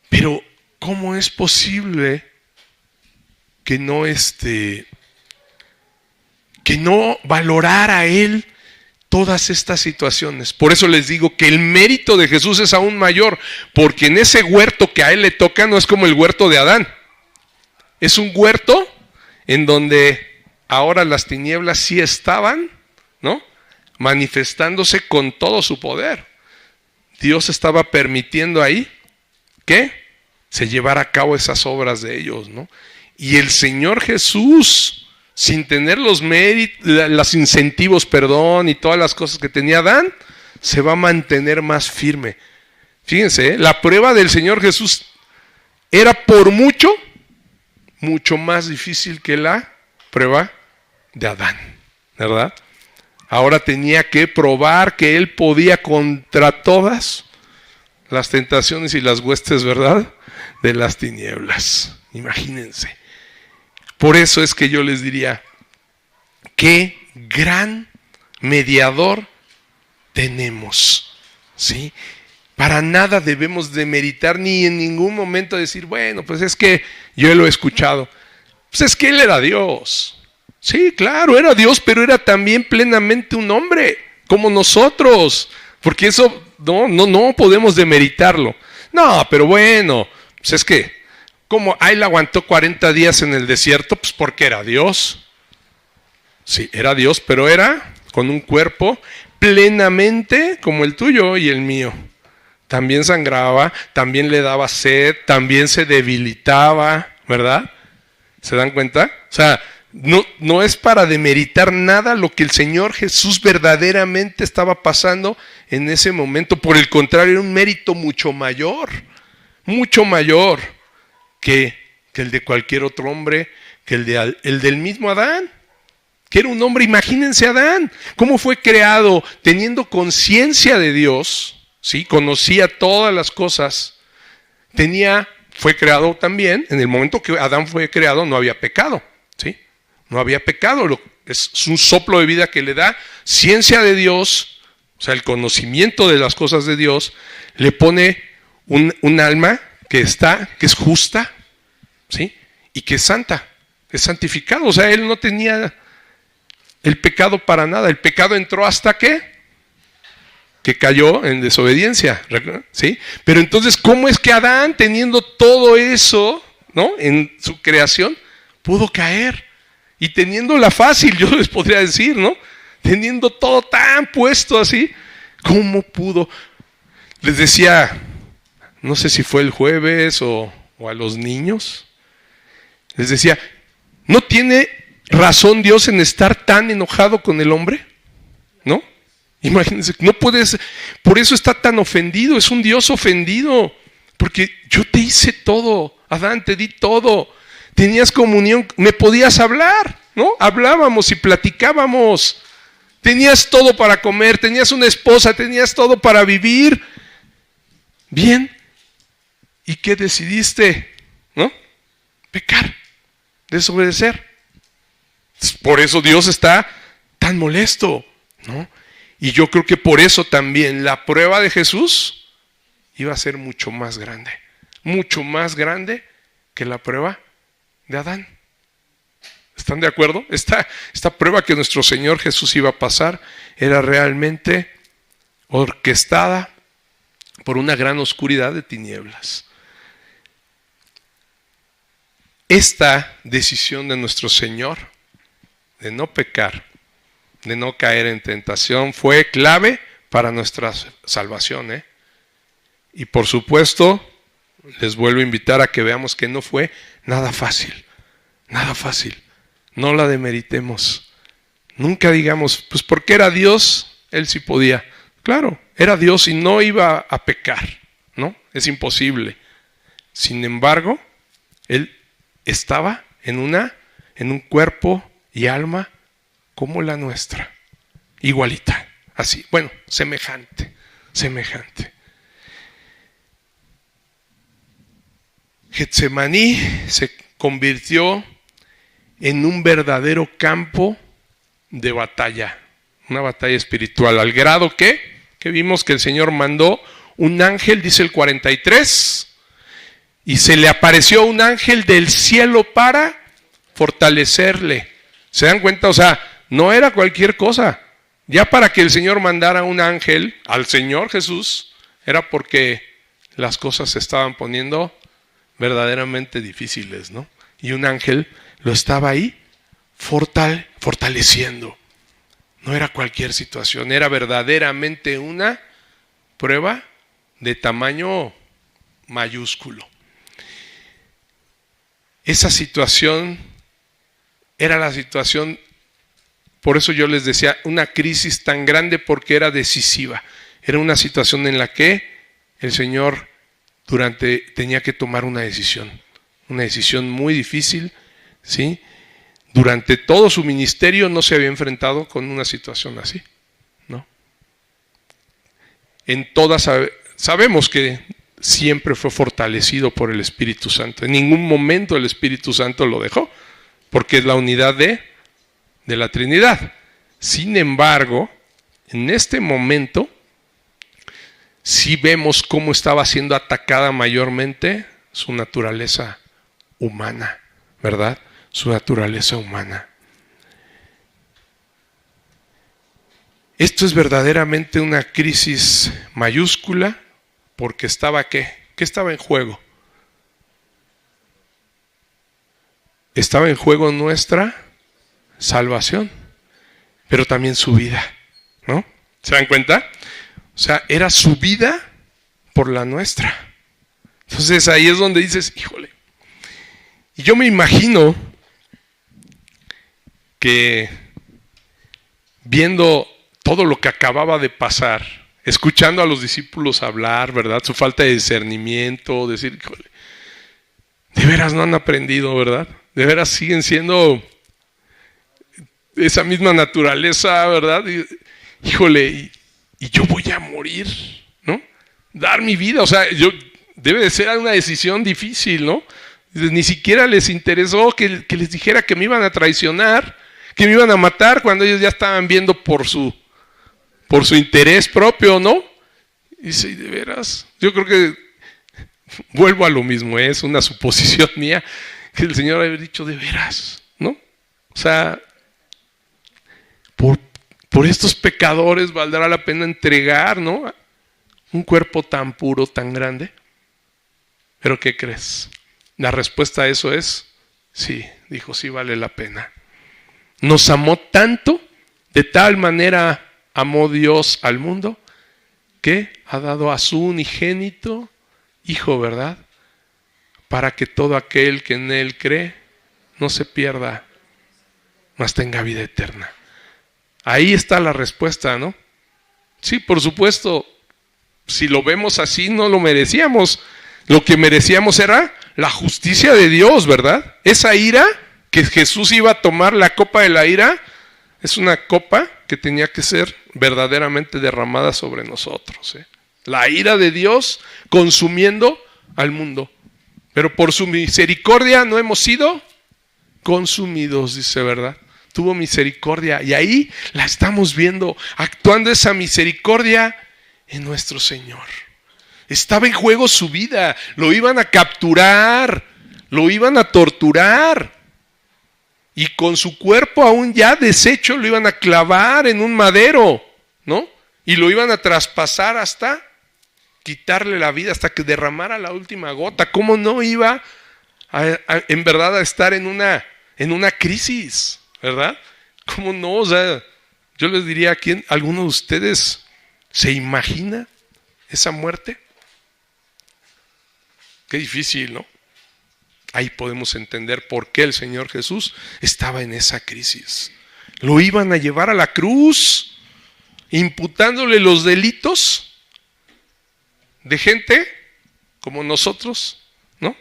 Pero, ¿cómo es posible que no valorara a Él todas estas situaciones? Por eso les digo que el mérito de Jesús es aún mayor, porque en ese huerto que a Él le toca no es como el huerto de Adán. Es un huerto en donde ahora las tinieblas sí estaban, ¿no?, manifestándose con todo su poder. Dios estaba permitiendo ahí que se llevara a cabo esas obras de ellos, ¿no? Y el Señor Jesús, sin tener los incentivos, y todas las cosas que tenía Adán, se va a mantener más firme. Fíjense, la prueba del Señor Jesús era por mucho más difícil que la prueba de Adán, ¿verdad? Ahora tenía que probar que él podía contra todas las tentaciones y las huestes, ¿verdad?, de las tinieblas. Imagínense. Por eso es que yo les diría, qué gran mediador tenemos, ¿sí? Para nada debemos demeritar, ni en ningún momento decir, bueno, pues es que yo lo he escuchado. Pues es que Él era Dios. Sí, claro, era Dios, pero era también plenamente un hombre, como nosotros. Porque eso no podemos demeritarlo. No, pero bueno, pues es que, como Él aguantó 40 días en el desierto, pues porque era Dios. Sí, era Dios, pero era con un cuerpo plenamente como el tuyo y el mío. También sangraba, también le daba sed, también se debilitaba, ¿verdad? ¿Se dan cuenta? O sea, no es para demeritar nada lo que el Señor Jesús verdaderamente estaba pasando en ese momento. Por el contrario, era un mérito mucho mayor que el de cualquier otro hombre, que el del mismo Adán, que era un hombre. Imagínense Adán, cómo fue creado teniendo conciencia de Dios, ¿sí? Conocía todas las cosas, fue creado también, en el momento que Adán fue creado no había pecado, ¿sí? No había pecado, es un soplo de vida que le da ciencia de Dios, o sea, el conocimiento de las cosas de Dios, le pone un alma que es justa, ¿sí? Y que es santa, es santificado. O sea, él no tenía el pecado para nada. El pecado entró hasta que cayó en desobediencia, ¿sí? Pero entonces, ¿cómo es que Adán, teniendo todo eso, ¿no?, en su creación, pudo caer? Y teniéndola fácil, yo les podría decir, ¿no? Teniendo todo tan puesto así, ¿cómo pudo? Les decía, no sé si fue el jueves o a los niños, les decía, ¿no tiene razón Dios en estar tan enojado con el hombre? ¿No? Imagínense, no puedes, por eso está tan ofendido, es un Dios ofendido, porque yo te hice todo, Adán, te di todo, tenías comunión, me podías hablar, ¿no? Hablábamos y platicábamos. Tenías todo para comer, tenías una esposa, tenías todo para vivir. Bien. ¿Y qué decidiste? ¿No? Pecar, desobedecer. Por eso Dios está tan molesto, ¿no? Y yo creo que por eso también la prueba de Jesús iba a ser mucho más grande que la prueba de Adán. ¿Están de acuerdo? Esta prueba que nuestro Señor Jesús iba a pasar era realmente orquestada por una gran oscuridad de tinieblas. Esta decisión de nuestro Señor de no pecar, de no caer en tentación, fue clave para nuestra salvación, Y por supuesto, les vuelvo a invitar a que veamos que no fue nada fácil. No la demeritemos. Nunca digamos, pues porque era Dios, Él sí podía. Claro, era Dios y no iba a pecar, ¿no? Es imposible. Sin embargo, Él estaba en un cuerpo y alma como la nuestra. Igualita, así, bueno, semejante. Getsemaní se convirtió en un verdadero campo de batalla, una batalla espiritual, al grado que vimos que el Señor mandó un ángel, dice el 43, y se le apareció un ángel del cielo para fortalecerle. ¿Se dan cuenta? O sea, no era cualquier cosa. Ya para que el Señor mandara un ángel al Señor Jesús, era porque las cosas se estaban poniendo verdaderamente difíciles, ¿no? Y un ángel lo estaba ahí fortaleciendo. No era cualquier situación, era verdaderamente una prueba de tamaño mayúsculo. Esa situación era la situación, por eso yo les decía, una crisis tan grande porque era decisiva. Era una situación en la que el Señor tenía que tomar una decisión muy difícil, ¿sí? Durante todo su ministerio no se había enfrentado con una situación así, ¿no? En todas sabemos que siempre fue fortalecido por el Espíritu Santo. En ningún momento el Espíritu Santo lo dejó, porque es la unidad de la Trinidad. Sin embargo, en este momento sí vemos cómo estaba siendo atacada mayormente su naturaleza humana, ¿verdad? Su naturaleza humana. Esto es verdaderamente una crisis mayúscula, porque estaba ¿qué estaba en juego? Estaba en juego nuestra salvación, pero también su vida, ¿no? ¿Se dan cuenta? O sea, era su vida por la nuestra. Entonces ahí es donde dices, híjole. Y yo me imagino que viendo todo lo que acababa de pasar, escuchando a los discípulos hablar, ¿verdad? Su falta de discernimiento, decir, híjole, de veras no han aprendido, ¿verdad? De veras siguen siendo esa misma naturaleza, ¿verdad? Híjole, y yo voy a morir, ¿no? Dar mi vida, o sea, debe de ser una decisión difícil, ¿no? Ni siquiera les interesó que les dijera que me iban a traicionar, que me iban a matar, cuando ellos ya estaban viendo por su interés propio, ¿no? Y dice, de veras, yo creo que vuelvo a lo mismo, es una suposición mía, que el Señor había dicho, de veras, ¿no? O sea, por estos pecadores valdrá la pena entregar, ¿no? Un cuerpo tan puro, tan grande. ¿Pero qué crees? La respuesta a eso es, sí, dijo, sí vale la pena. Nos amó tanto, de tal manera amó Dios al mundo, que ha dado a su unigénito Hijo, ¿verdad? Para que todo aquel que en Él cree no se pierda, mas tenga vida eterna. Ahí está la respuesta, ¿no? Sí, por supuesto, si lo vemos así, no lo merecíamos. Lo que merecíamos era la justicia de Dios, ¿verdad? Esa ira que Jesús iba a tomar, la copa de la ira, es una copa que tenía que ser verdaderamente derramada sobre nosotros, ¿eh? La ira de Dios consumiendo al mundo. Pero por su misericordia no hemos sido consumidos, dice, ¿verdad? Tuvo misericordia y ahí la estamos viendo, actuando esa misericordia en nuestro Señor. Estaba en juego su vida, lo iban a capturar, lo iban a torturar y con su cuerpo aún ya deshecho lo iban a clavar en un madero, ¿no? Y lo iban a traspasar hasta quitarle la vida, hasta que derramara la última gota. ¿Cómo no iba en verdad a estar en una crisis, ¿verdad? ¿Cómo no? O sea, yo les diría a quién, ¿alguno de ustedes se imagina esa muerte? Qué difícil, ¿no? Ahí podemos entender por qué el Señor Jesús estaba en esa crisis. Lo iban a llevar a la cruz, imputándole los delitos de gente como nosotros, ¿no?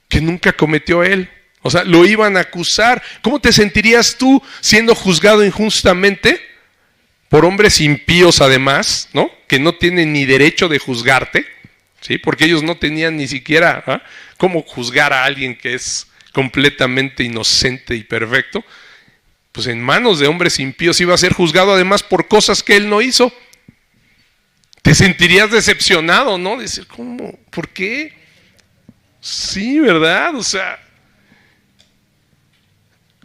Que nunca cometió él. O sea, lo iban a acusar. ¿Cómo te sentirías tú siendo juzgado injustamente por hombres impíos además, ¿no? Que no tienen ni derecho de juzgarte, ¿sí? Porque ellos no tenían ni siquiera cómo juzgar a alguien que es completamente inocente y perfecto. Pues en manos de hombres impíos iba a ser juzgado además por cosas que él no hizo. Te sentirías decepcionado, ¿no? Decir, ¿cómo? ¿Por qué? Sí, ¿verdad? O sea,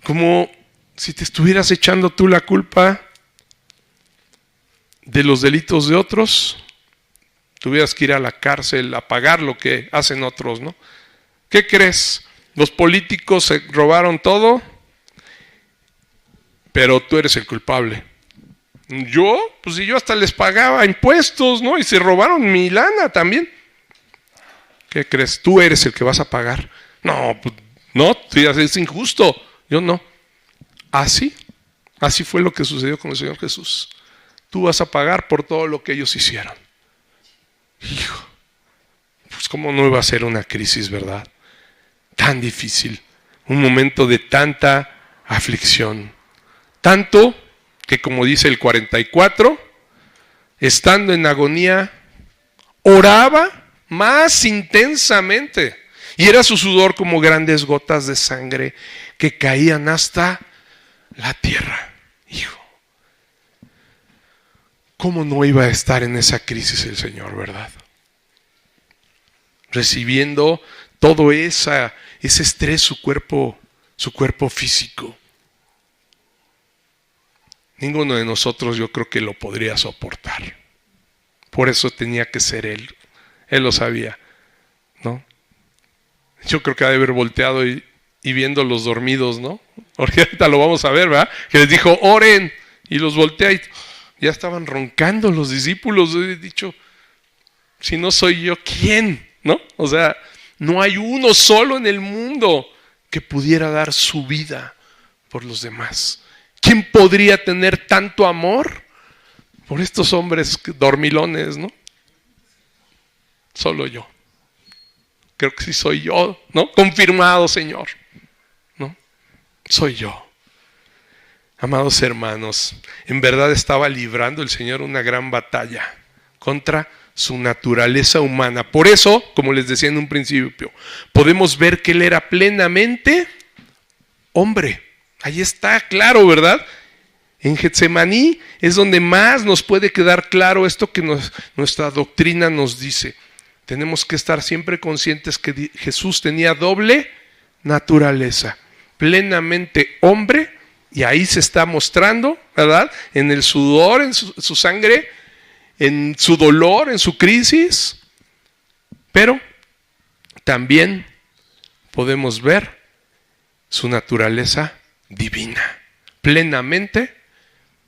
como si te estuvieras echando tú la culpa de los delitos de otros, tuvieras que ir a la cárcel a pagar lo que hacen otros, ¿no? ¿Qué crees? Los políticos se robaron todo, pero tú eres el culpable. Yo, pues si yo hasta les pagaba impuestos, ¿no? Y se robaron mi lana también. ¿Qué crees? Tú eres el que vas a pagar. No, pues no, es injusto. Yo no. Así fue lo que sucedió con el Señor Jesús. Tú vas a pagar por todo lo que ellos hicieron. Hijo, pues cómo no iba a ser una crisis, ¿verdad? Tan difícil. Un momento de tanta aflicción. Tanto que, como dice el 44, estando en agonía, oraba más intensamente. Y era su sudor como grandes gotas de sangre que caían hasta la tierra. Hijo, ¿cómo no iba a estar en esa crisis el Señor, verdad? Recibiendo todo ese estrés, su cuerpo físico. Ninguno de nosotros yo creo que lo podría soportar. Por eso tenía que ser él. Él lo sabía, ¿no? Yo creo que ha de haber volteado y viéndolos dormidos, ¿no? Porque ahorita lo vamos a ver, ¿verdad? Que les dijo, oren, y los voltea y ya estaban roncando los discípulos. He dicho, si no soy yo, ¿quién? ¿No? O sea, no hay uno solo en el mundo que pudiera dar su vida por los demás. ¿Quién podría tener tanto amor por estos hombres dormilones, no? Solo yo. Creo que sí soy yo, ¿no? Confirmado, Señor, ¿no? Soy yo. Amados hermanos, en verdad estaba librando el Señor una gran batalla contra su naturaleza humana. Por eso, como les decía en un principio, podemos ver que Él era plenamente hombre. Ahí está claro, ¿verdad? En Getsemaní es donde más nos puede quedar claro esto que nuestra doctrina nos dice. Tenemos que estar siempre conscientes que Jesús tenía doble naturaleza, plenamente hombre, y ahí se está mostrando, ¿verdad? En el sudor, en su sangre, en su dolor, en su crisis, pero también podemos ver su naturaleza divina, plenamente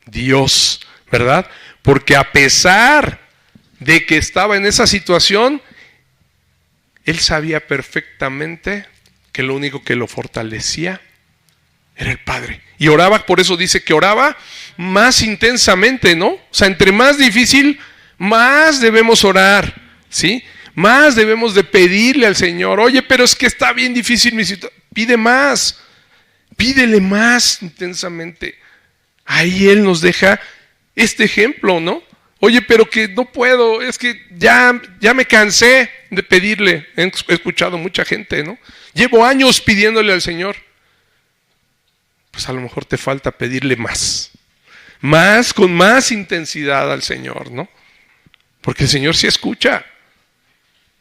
Dios, ¿verdad? Porque a pesar de que estaba en esa situación, Él sabía perfectamente que lo único que lo fortalecía era el Padre. Y oraba, por eso dice que oraba más intensamente, ¿no? O sea, entre más difícil, más debemos orar, ¿sí? Más debemos de pedirle al Señor. Oye, pero es que está bien difícil mi situación. Pide más. Pídele más intensamente. Ahí Él nos deja este ejemplo, ¿no? Oye, pero que no puedo, es que ya me cansé de pedirle. He escuchado mucha gente, ¿no? Llevo años pidiéndole al Señor. Pues a lo mejor te falta pedirle más. Más, con más intensidad al Señor, ¿no? Porque el Señor sí escucha.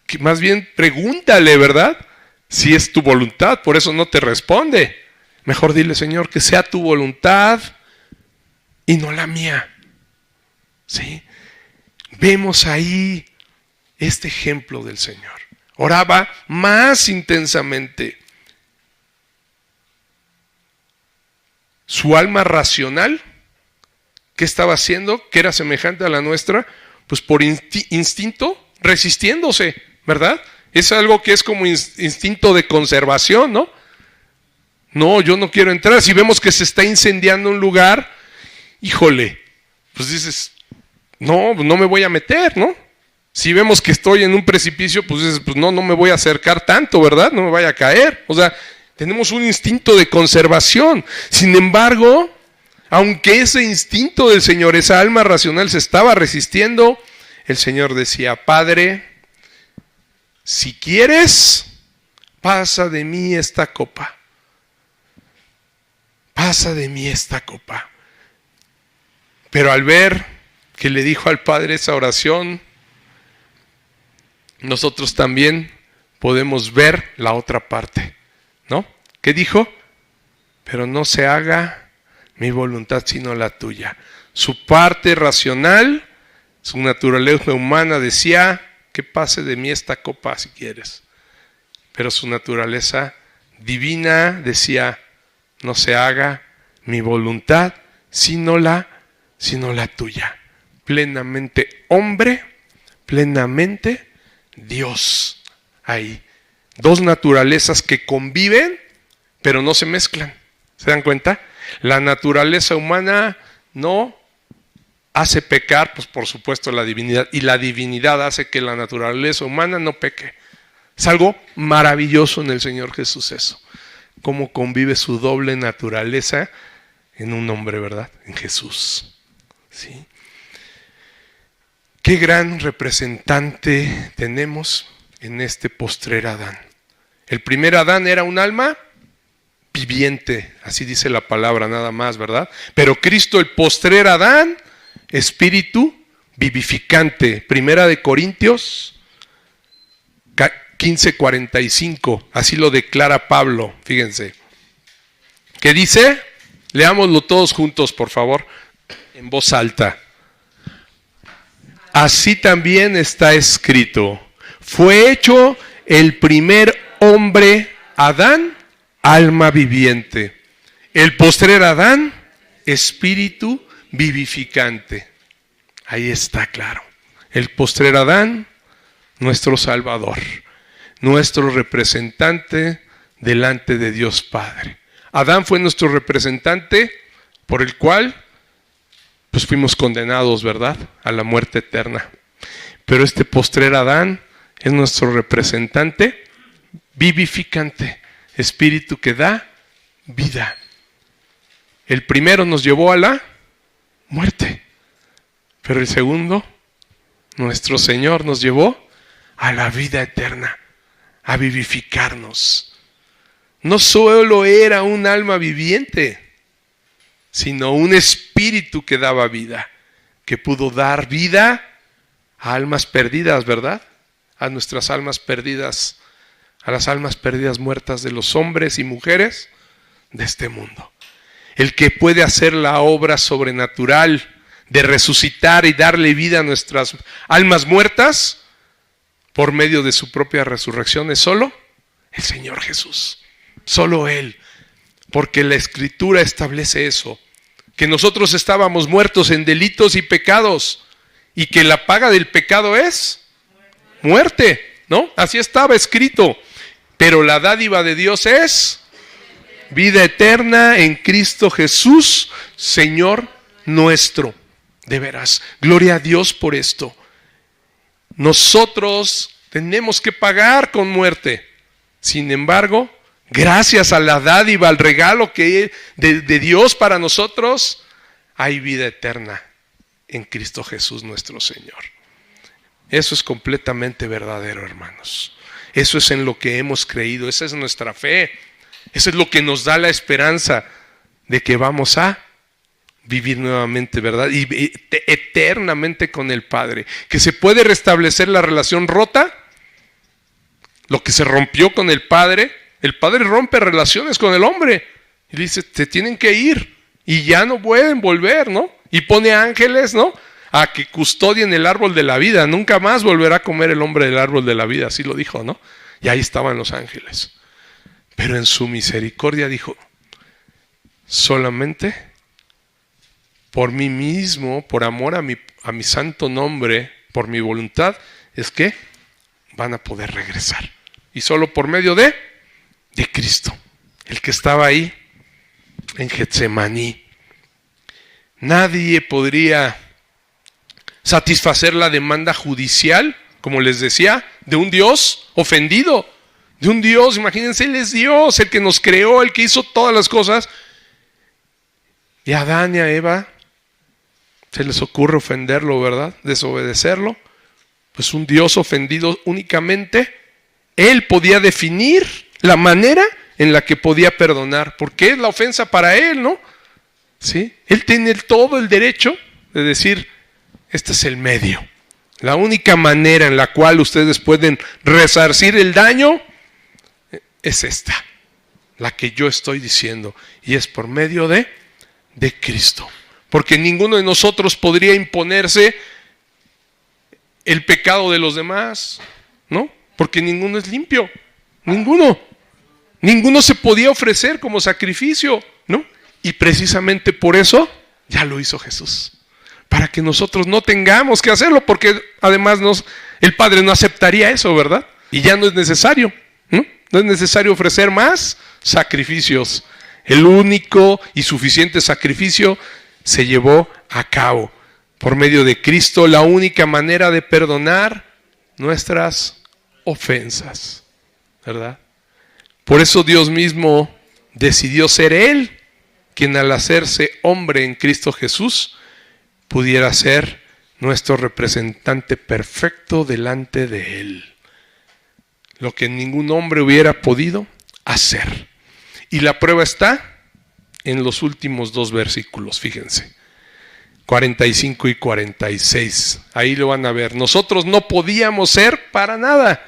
Que más bien pregúntale, ¿verdad? Si es tu voluntad, por eso no te responde. Mejor dile, Señor, que sea tu voluntad y no la mía. ¿Sí? Vemos ahí este ejemplo del Señor. Oraba más intensamente. Su alma racional, ¿qué estaba haciendo? Que era semejante a la nuestra, pues por instinto, resistiéndose, ¿verdad? Es algo que es como instinto de conservación, ¿no? No, yo no quiero entrar. Si vemos que se está incendiando un lugar, híjole, pues dices, no me voy a meter, ¿no? Si vemos que estoy en un precipicio, pues dices, pues no me voy a acercar tanto, ¿verdad? No me vaya a caer. O sea, tenemos un instinto de conservación. Sin embargo, aunque ese instinto del Señor, esa alma racional se estaba resistiendo, el Señor decía, Padre, si quieres, pasa de mí esta copa. Pasa de mí esta copa. Pero al ver que le dijo al Padre esa oración, nosotros también podemos ver la otra parte, ¿no? ¿Qué dijo? Pero no se haga mi voluntad sino la tuya. Su parte racional, su naturaleza humana decía que pase de mí esta copa si quieres. Pero su naturaleza divina decía, no se haga mi voluntad sino la tuya. Plenamente hombre, plenamente Dios. Ahí. Dos naturalezas que conviven, pero no se mezclan. ¿Se dan cuenta? La naturaleza humana no hace pecar, pues por supuesto la divinidad, y la divinidad hace que la naturaleza humana no peque. Es algo maravilloso en el Señor Jesús eso. Cómo convive su doble naturaleza en un hombre, ¿verdad? En Jesús. ¿Sí? Qué gran representante tenemos en este postrer Adán. El primer Adán era un alma viviente, así dice la palabra nada más, ¿verdad? Pero Cristo, el postrer Adán, espíritu vivificante. Primera de Corintios 15:45, así lo declara Pablo, fíjense. ¿Qué dice? Leámoslo todos juntos, por favor, en voz alta. Así también está escrito, fue hecho el primer hombre, Adán, alma viviente. El postrer Adán, espíritu vivificante. Ahí está claro. El postrer Adán, nuestro Salvador, nuestro representante delante de Dios Padre. Adán fue nuestro representante por el cual pues fuimos condenados, ¿verdad?, a la muerte eterna. Pero este postrer Adán es nuestro representante vivificante, espíritu que da vida. El primero nos llevó a la muerte, pero el segundo, nuestro Señor, nos llevó a la vida eterna, a vivificarnos. No solo era un alma viviente, sino un espíritu que daba vida, que pudo dar vida a almas perdidas, ¿verdad? A nuestras almas perdidas, a las almas perdidas muertas de los hombres y mujeres de este mundo. El que puede hacer la obra sobrenatural de resucitar y darle vida a nuestras almas muertas por medio de su propia resurrección es solo el Señor Jesús. Solo Él. Porque la Escritura establece eso, que nosotros estábamos muertos en delitos y pecados, y que la paga del pecado es muerte, ¿no? Así estaba escrito. Pero la dádiva de Dios es vida eterna en Cristo Jesús, Señor nuestro. De veras, gloria a Dios por esto. Nosotros Tenemos que pagar con muerte. Sin embargo, gracias a la dádiva, al regalo que de Dios para nosotros, hay vida eterna en Cristo Jesús nuestro Señor. Eso es completamente verdadero, hermanos. Eso es en lo que hemos creído, esa es nuestra fe. Eso es lo que nos da la esperanza de que vamos a vivir nuevamente, ¿verdad? Y eternamente con el Padre. Que se puede restablecer la relación rota, lo que se rompió con el Padre rompe relaciones con el hombre. Y dice, te tienen que ir y ya no pueden volver, ¿no? Y pone ángeles, ¿no? A que custodien el árbol de la vida. Nunca más volverá a comer el hombre del árbol de la vida, así lo dijo, ¿no? Y ahí estaban los ángeles. Pero en su misericordia dijo, solamente por mí mismo, por amor a mi santo nombre, por mi voluntad, es que van a poder regresar. Y solo por medio de Cristo, el que estaba ahí en Getsemaní. Nadie podría satisfacer la demanda judicial, como les decía, de un Dios ofendido. De un Dios, imagínense, Él es Dios, el que nos creó, el que hizo todas las cosas. Y a Adán y a Eva se les ocurre ofenderlo, ¿verdad? Desobedecerlo. Pues un Dios ofendido únicamente, Él podía definir la manera en la que podía perdonar. Porque es la ofensa para Él, ¿no? ¿Sí? Él tiene todo el derecho de decir, este es el medio. La única manera en la cual ustedes pueden resarcir el daño es esta, la que yo estoy diciendo, y es por medio de Cristo. Porque ninguno de nosotros podría imponerse el pecado de los demás, ¿no? Porque ninguno es limpio, ninguno se podía ofrecer como sacrificio, ¿no? Y precisamente por eso ya lo hizo Jesús, para que nosotros no tengamos que hacerlo, porque además el Padre no aceptaría eso, ¿verdad? Y ya no es necesario, ¿no? No es necesario ofrecer más sacrificios. El único y suficiente sacrificio se llevó a cabo por medio de Cristo, la única manera de perdonar nuestras ofensas, ¿verdad? Por eso Dios mismo decidió ser Él quien al hacerse hombre en Cristo Jesús pudiera ser nuestro representante perfecto delante de Él. Lo que ningún hombre hubiera podido hacer. Y la prueba está en los últimos 2 versículos, fíjense. 45 y 46. Ahí lo van a ver. Nosotros no podíamos ser para nada.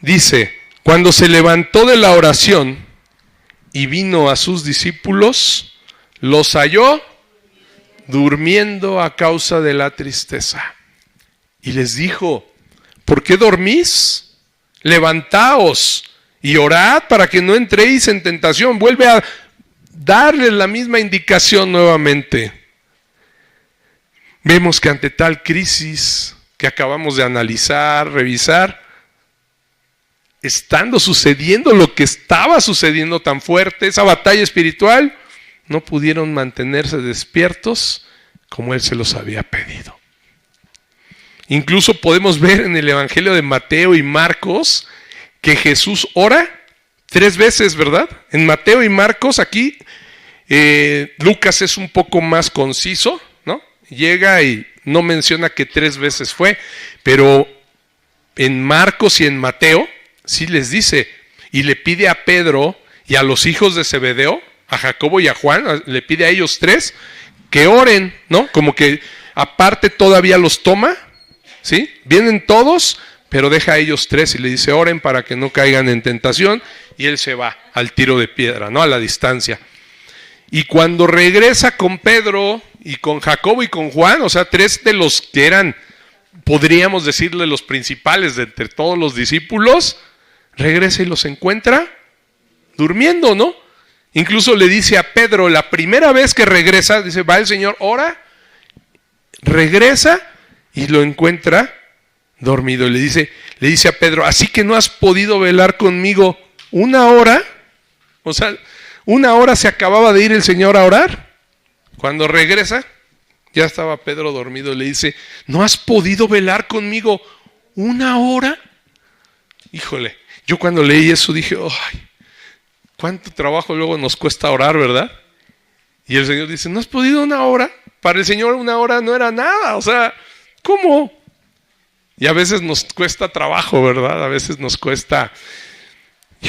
Dice, cuando se levantó de la oración y vino a sus discípulos, los halló durmiendo a causa de la tristeza. Y les dijo, ¿por qué dormís? Levantaos y orad para que no entréis en tentación. Vuelve a darles la misma indicación nuevamente. Vemos que ante tal crisis que acabamos de analizar, revisar, estando sucediendo lo que estaba sucediendo tan fuerte, esa batalla espiritual, no pudieron mantenerse despiertos como Él se los había pedido. Incluso podemos ver en el Evangelio de Mateo y Marcos que Jesús ora 3 veces, ¿verdad? En Mateo y Marcos, aquí Lucas es un poco más conciso, ¿no? Llega y no menciona que 3 veces fue, pero en Marcos y en Mateo sí les dice, y le pide a Pedro y a los hijos de Zebedeo, a Jacobo y a Juan, le pide a ellos 3 que oren, ¿no? Como que aparte todavía los toma, ¿sí? Vienen todos, pero deja a ellos 3 y le dice, oren para que no caigan en tentación, y él se va al tiro de piedra, ¿no? A la distancia. Y cuando regresa con Pedro y con Jacobo y con Juan, o sea, 3 de los que eran, podríamos decirle, los principales de entre todos los discípulos, regresa y los encuentra durmiendo, ¿no? Incluso le dice a Pedro, la primera vez que regresa, dice, va el Señor, ora, regresa y lo encuentra dormido. Le dice a Pedro, así que no has podido velar conmigo 1 hora. O sea, 1 hora se acababa de ir el Señor a orar. Cuando regresa, ya estaba Pedro dormido. Le dice, no has podido velar conmigo ¿1 hora? Híjole, yo cuando leí eso dije, ¡ay! ¿Cuánto trabajo luego nos cuesta orar, verdad? Y el Señor dice, ¿no has podido 1 hora? Para el Señor 1 hora no era nada, o sea, ¿cómo? Y a veces nos cuesta trabajo, ¿verdad? A veces nos cuesta,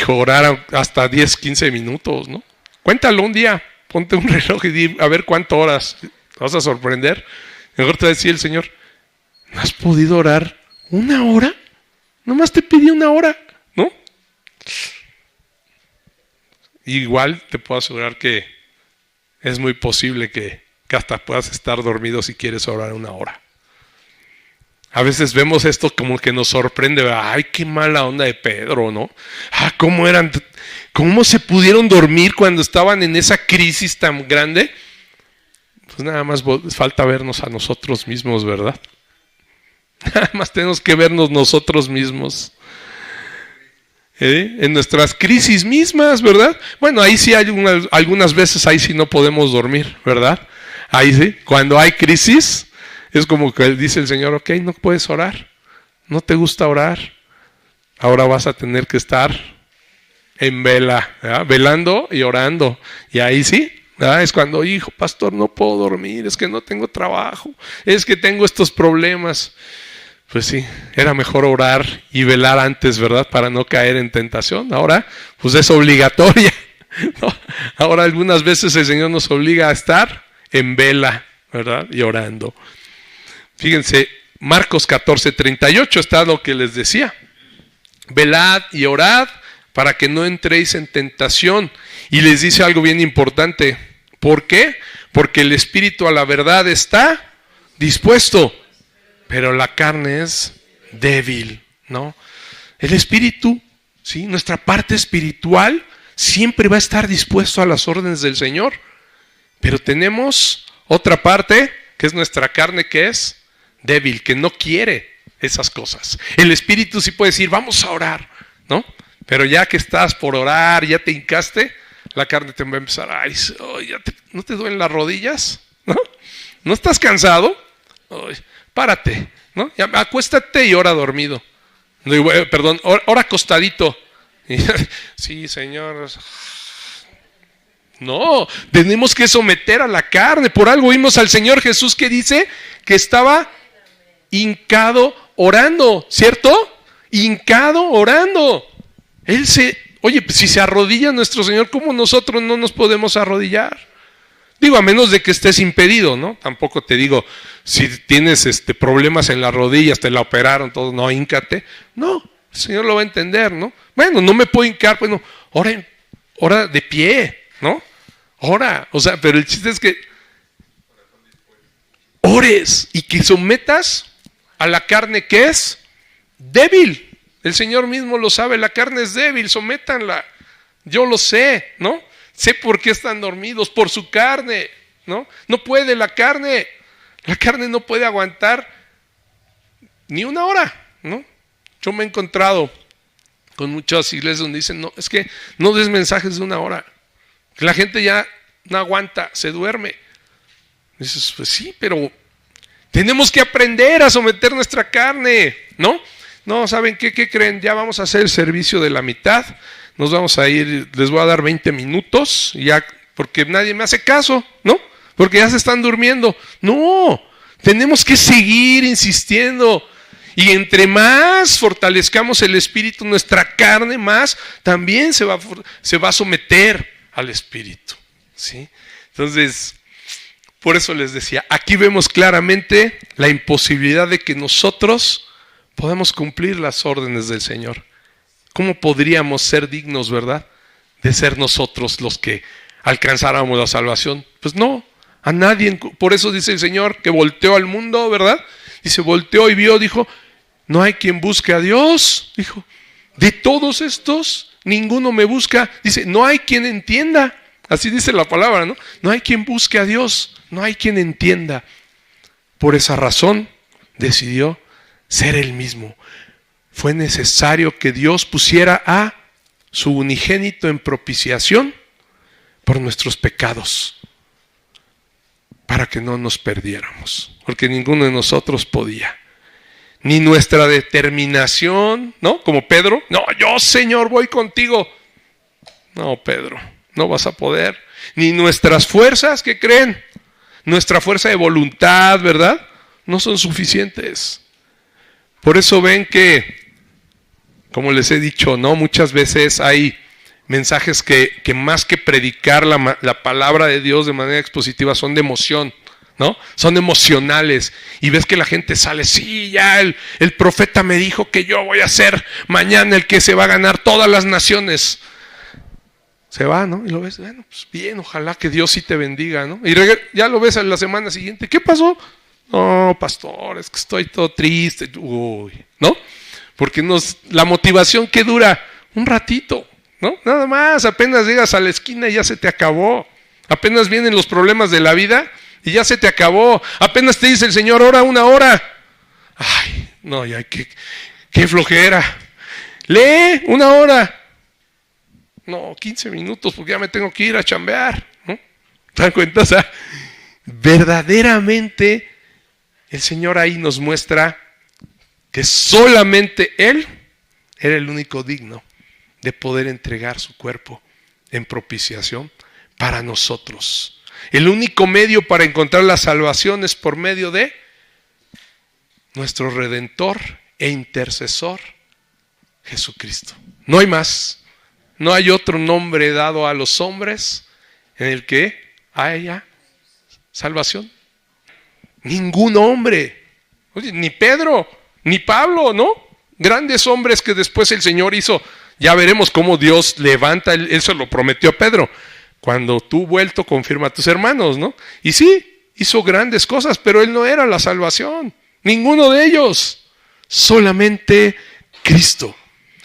orar hasta 10, 15 minutos, ¿no? Cuéntalo un día, ponte un reloj y di, a ver cuántas horas, te vas a sorprender. Mejor te va a decir el Señor, ¿no has podido orar 1 hora? Nomás te pedí 1 hora, ¿no? Igual te puedo asegurar que es muy posible que hasta puedas estar dormido si quieres orar 1 hora. A veces vemos esto como que nos sorprende. Ay, qué mala onda de Pedro, ¿no? ¿Cómo se pudieron dormir cuando estaban en esa crisis tan grande? Pues nada más falta vernos a nosotros mismos, ¿verdad? Nada más tenemos que vernos nosotros mismos. En nuestras crisis mismas, ¿verdad? Bueno, ahí sí hay algunas veces, ahí sí no podemos dormir, ¿verdad? Ahí sí, cuando hay crisis, es como que dice el Señor, ok, no puedes orar, no te gusta orar, ahora vas a tener que estar en vela, ¿verdad? Velando y orando, y ahí sí, ¿verdad? Es cuando, hijo, pastor, no puedo dormir, es que no tengo trabajo, es que tengo estos problemas. Pues sí, era mejor orar y velar antes, ¿verdad? Para no caer en tentación. Ahora, pues es obligatoria, ¿no? Ahora algunas veces el Señor nos obliga a estar en vela, ¿verdad? Y orando. Fíjense, Marcos 14:38 está lo que les decía. Velad y orad para que no entréis en tentación. Y les dice algo bien importante. ¿Por qué? Porque el espíritu a la verdad está dispuesto, pero la carne es débil, ¿no? El espíritu, ¿sí? Nuestra parte espiritual siempre va a estar dispuesto a las órdenes del Señor. Pero tenemos otra parte, que es nuestra carne, que es débil, que no quiere esas cosas. El espíritu sí puede decir, vamos a orar, ¿no? Pero ya que estás por orar, ya te hincaste, la carne te va a empezar, ay, ¿no te duelen las rodillas? ¿No? ¿No estás cansado? Ay, párate, ¿no? Ya, acuéstate y ora dormido. Perdón, ora acostadito. Sí, Señor. No, tenemos que someter a la carne. Por algo vimos al Señor Jesús que dice que estaba hincado orando, ¿cierto? Hincado orando. Oye, pues si se arrodilla nuestro Señor, ¿cómo nosotros no nos podemos arrodillar? Digo, a menos de que estés impedido, ¿no? Tampoco te digo, si tienes problemas en las rodillas, te la operaron, todo, no, híncate. No, el Señor lo va a entender, ¿no? Bueno, no me puedo hincar, bueno, ora de pie, ¿no? Ora, o sea, pero el chiste es que ores y que sometas a la carne que es débil. El Señor mismo lo sabe, la carne es débil, sométanla. Yo lo sé, ¿no? Sé por qué están dormidos, por su carne, ¿no? No puede la carne no puede aguantar ni 1 hora, ¿no? Yo me he encontrado con muchas iglesias donde dicen, no, es que no des mensajes de 1 hora. La gente ya no aguanta, se duerme. Dices, pues sí, pero tenemos que aprender a someter nuestra carne, ¿no? No, ¿saben qué? ¿Qué creen? Ya vamos a hacer el servicio de la mitad. Nos vamos a ir, les voy a dar 20 minutos, ya, porque nadie me hace caso, ¿no? Porque ya se están durmiendo. No, tenemos que seguir insistiendo. Y entre más fortalezcamos el espíritu, nuestra carne más también se va a someter al espíritu, ¿sí? Entonces, por eso les decía, aquí vemos claramente la imposibilidad de que nosotros podamos cumplir las órdenes del Señor. ¿Cómo podríamos ser dignos, verdad, de ser nosotros los que alcanzáramos la salvación? Pues no, a nadie. Por eso dice el Señor que volteó al mundo, ¿verdad? Dice, volteó y vio, dijo, no hay quien busque a Dios. Dijo, de todos estos, ninguno me busca. Dice, no hay quien entienda. Así dice la palabra, ¿no? No hay quien busque a Dios, no hay quien entienda. Por esa razón decidió ser Él mismo. Fue necesario que Dios pusiera a su unigénito en propiciación por nuestros pecados, para que no nos perdiéramos, porque ninguno de nosotros podía. ni nuestra determinación, ¿no? Como Pedro, no, yo Señor voy contigo. No, Pedro, no vas a poder. Ni nuestras fuerzas, ¿qué creen? Nuestra fuerza de voluntad, ¿verdad? No son suficientes. Por eso ven que, como les he dicho, ¿no? Muchas veces hay mensajes que más que predicar la palabra de Dios de manera expositiva son de emoción, ¿no? Son emocionales. Y ves que la gente sale, sí, ya el profeta me dijo que yo voy a ser mañana el que se va a ganar todas las naciones. Se va, ¿no? Y lo ves, bueno, pues bien, ojalá que Dios sí te bendiga, ¿no? Y ya lo ves a la semana siguiente, ¿qué pasó? No, pastor, es que estoy todo triste. Uy, ¿no? Porque la motivación que dura un ratito, ¿no? Nada más, apenas llegas a la esquina y ya se te acabó. Apenas vienen los problemas de la vida y ya se te acabó. Apenas te dice el Señor, ora una hora. Ay, no, ya, qué flojera. Lee una hora. No, 15 minutos porque ya me tengo que ir a chambear, ¿no? ¿Te dan cuenta? O sea, verdaderamente el Señor ahí nos muestra que solamente Él era el único digno de poder entregar su cuerpo en propiciación para nosotros. El único medio para encontrar la salvación es por medio de nuestro Redentor e Intercesor, Jesucristo. No hay más. No hay otro nombre dado a los hombres en el que haya salvación. Ningún hombre. Oye, ni Pedro, ni Pablo, ¿no? Grandes hombres que después el Señor hizo. Ya veremos cómo Dios levanta, Él se lo prometió a Pedro. Cuando tú vuelto, confirma a tus hermanos, ¿no? Y sí, hizo grandes cosas, pero Él no era la salvación. Ninguno de ellos. Solamente Cristo.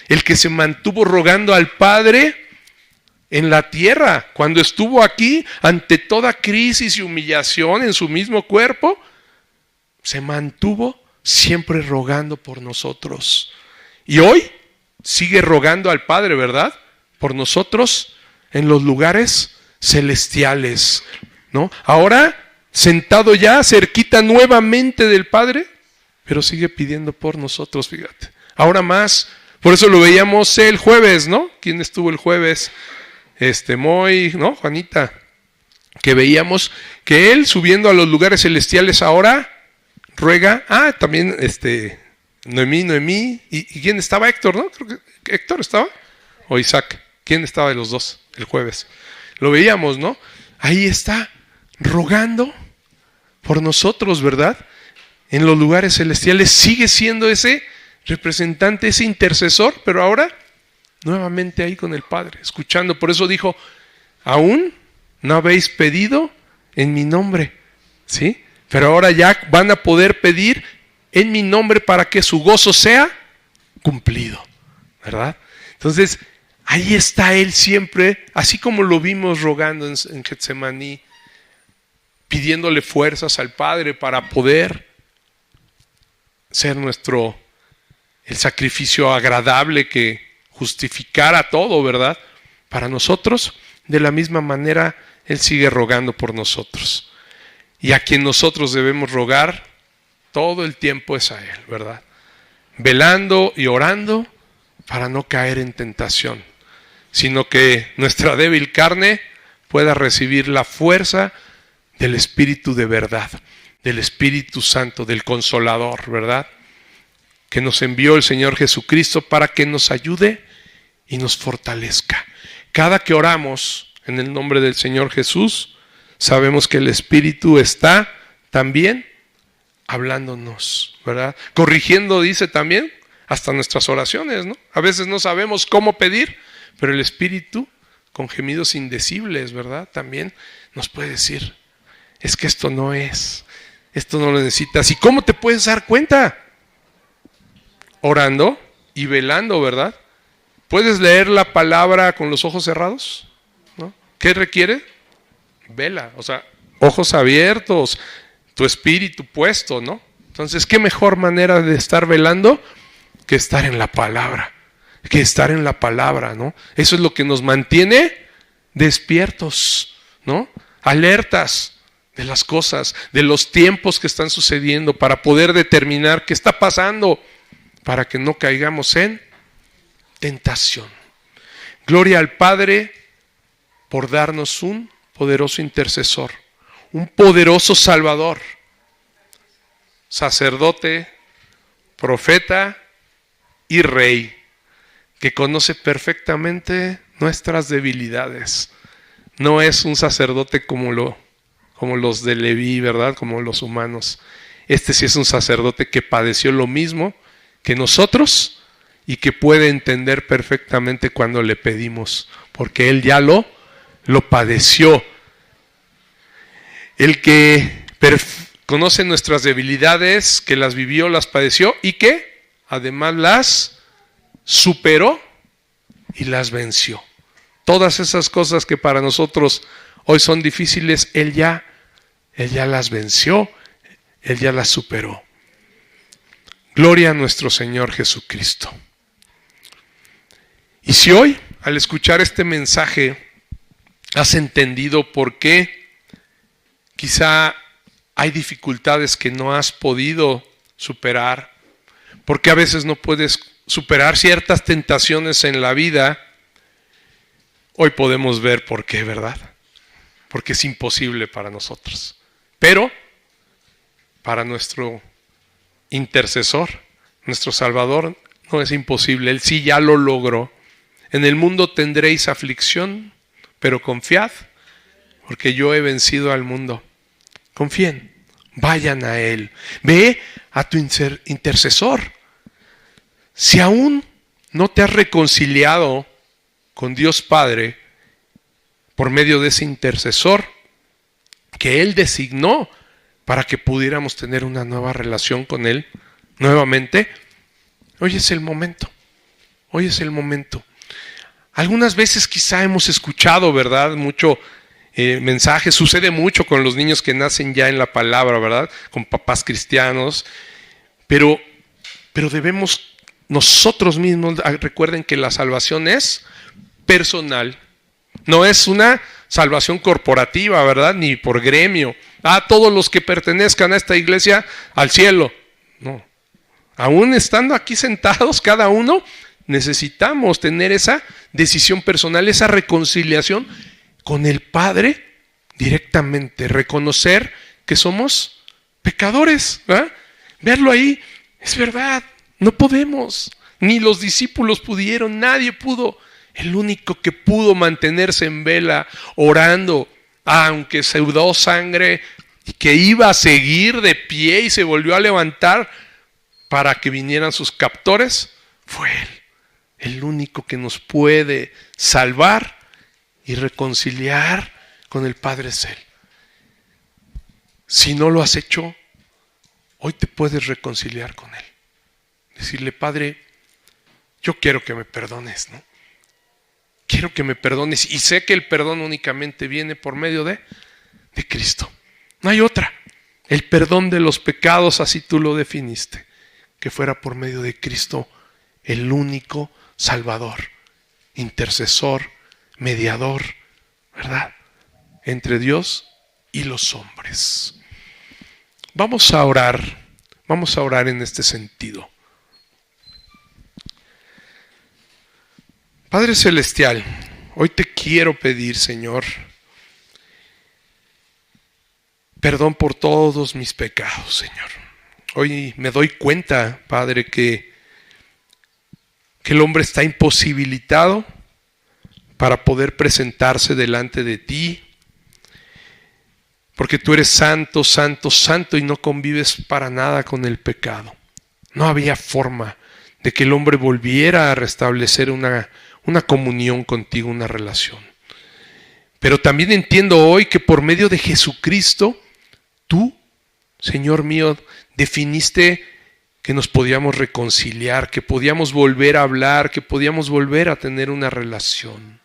El que se mantuvo rogando al Padre en la tierra, cuando estuvo aquí, ante toda crisis y humillación en su mismo cuerpo, se mantuvo siempre rogando por nosotros. Y hoy sigue rogando al Padre, ¿verdad? Por nosotros en los lugares celestiales, ¿no? Ahora, sentado ya cerquita nuevamente del Padre, pero sigue pidiendo por nosotros, fíjate. Ahora más. Por eso lo veíamos el jueves, ¿no? ¿Quién estuvo el jueves? Moy, ¿no? Juanita. Que veíamos que él subiendo a los lugares celestiales ahora ruega. Ah, también Noemí. ¿Y quién estaba? Héctor, ¿no? Creo que Héctor estaba. O Isaac. ¿Quién estaba de los dos el jueves? Lo veíamos, ¿no? Ahí está rogando por nosotros, ¿verdad? En los lugares celestiales sigue siendo ese representante, ese intercesor, pero ahora nuevamente ahí con el Padre, escuchando. Por eso dijo, aún no habéis pedido en mi nombre, ¿sí? Pero ahora ya van a poder pedir en mi nombre para que su gozo sea cumplido, ¿verdad? Entonces, ahí está Él siempre, así como lo vimos rogando en Getsemaní, pidiéndole fuerzas al Padre para poder ser el sacrificio agradable que justificara todo, ¿verdad? Para nosotros, de la misma manera, Él sigue rogando por nosotros. Y a quien nosotros debemos rogar todo el tiempo es a Él, ¿verdad? Velando y orando para no caer en tentación, sino que nuestra débil carne pueda recibir la fuerza del Espíritu de verdad, del Espíritu Santo, del Consolador, ¿verdad? Que nos envió el Señor Jesucristo para que nos ayude y nos fortalezca. Cada que oramos en el nombre del Señor Jesús, sabemos que el Espíritu está también hablándonos, ¿verdad? Corrigiendo, dice también, hasta nuestras oraciones, ¿no? A veces no sabemos cómo pedir, pero el Espíritu, con gemidos indecibles, ¿verdad? También nos puede decir, es que esto no lo necesitas. ¿Y cómo te puedes dar cuenta? Orando y velando, ¿verdad? ¿Puedes leer la palabra con los ojos cerrados? ¿No? ¿Qué requiere? Vela, o sea, ojos abiertos, tu espíritu puesto, ¿no? Entonces, ¿qué mejor manera de estar velando que estar en la palabra? ¿No? Eso es lo que nos mantiene despiertos, ¿no? Alertas, de las cosas, de los tiempos que están sucediendo, para poder determinar qué está pasando, para que no caigamos en tentación. Gloria al Padre por darnos un poderoso intercesor, un poderoso Salvador, sacerdote, profeta y rey, que conoce perfectamente nuestras debilidades. No es un sacerdote como los de Leví, ¿verdad? Como los humanos. Este sí es un sacerdote que padeció lo mismo que nosotros y que puede entender perfectamente cuando le pedimos, porque él ya lo padeció. El que conoce nuestras debilidades, que las vivió, las padeció y que además las superó y las venció. Todas esas cosas que para nosotros hoy son difíciles, Él ya las venció, Él ya las superó. Gloria a nuestro Señor Jesucristo. Y si hoy, al escuchar este mensaje, has entendido por qué quizá hay dificultades que no has podido superar, porque a veces no puedes superar ciertas tentaciones en la vida, hoy podemos ver por qué, ¿verdad? Porque es imposible para nosotros. Pero para nuestro intercesor, nuestro Salvador, no es imposible. Él sí ya lo logró. En el mundo tendréis aflicción, pero confiad, porque yo he vencido al mundo. Confíen, vayan a Él. Ve a tu intercesor. Si aún no te has reconciliado con Dios Padre por medio de ese intercesor que Él designó para que pudiéramos tener una nueva relación con Él nuevamente, hoy es el momento. Hoy es el momento. Algunas veces quizá hemos escuchado, ¿verdad? Mucho mensaje. Sucede mucho con los niños que nacen ya en la palabra, ¿verdad? Con papás cristianos. Pero debemos nosotros mismos, recuerden que la salvación es personal. No es una salvación corporativa, ¿verdad? Ni por gremio. Todos los que pertenezcan a esta iglesia al cielo. No. Aún estando aquí sentados cada uno, necesitamos tener esa decisión personal, esa reconciliación con el Padre directamente. Reconocer que somos pecadores, ¿verdad? Verlo ahí, es verdad. No podemos, ni los discípulos pudieron, nadie pudo. El único que pudo mantenerse en vela, orando, aunque sudó sangre, y que iba a seguir de pie y se volvió a levantar para que vinieran sus captores, fue Él. El único que nos puede salvar y reconciliar con el Padre es Él. Si no lo has hecho, hoy te puedes reconciliar con Él. Decirle, Padre, yo quiero que me perdones, ¿no? Quiero que me perdones. Y sé que el perdón únicamente viene por medio de Cristo. No hay otra. El perdón de los pecados, así tú lo definiste. Que fuera por medio de Cristo, el único Salvador, intercesor, mediador, ¿verdad? Entre Dios y los hombres. Vamos a orar en este sentido. Padre Celestial, hoy te quiero pedir, Señor, perdón por todos mis pecados, Señor. Hoy me doy cuenta, Padre, que el hombre está imposibilitado para poder presentarse delante de ti, porque tú eres santo, santo, santo y no convives para nada con el pecado. No había forma de que el hombre volviera a restablecer una comunión contigo, una relación. Pero también entiendo hoy que por medio de Jesucristo, tú, Señor mío, definiste que nos podíamos reconciliar, que podíamos volver a hablar, que podíamos volver a tener una relación.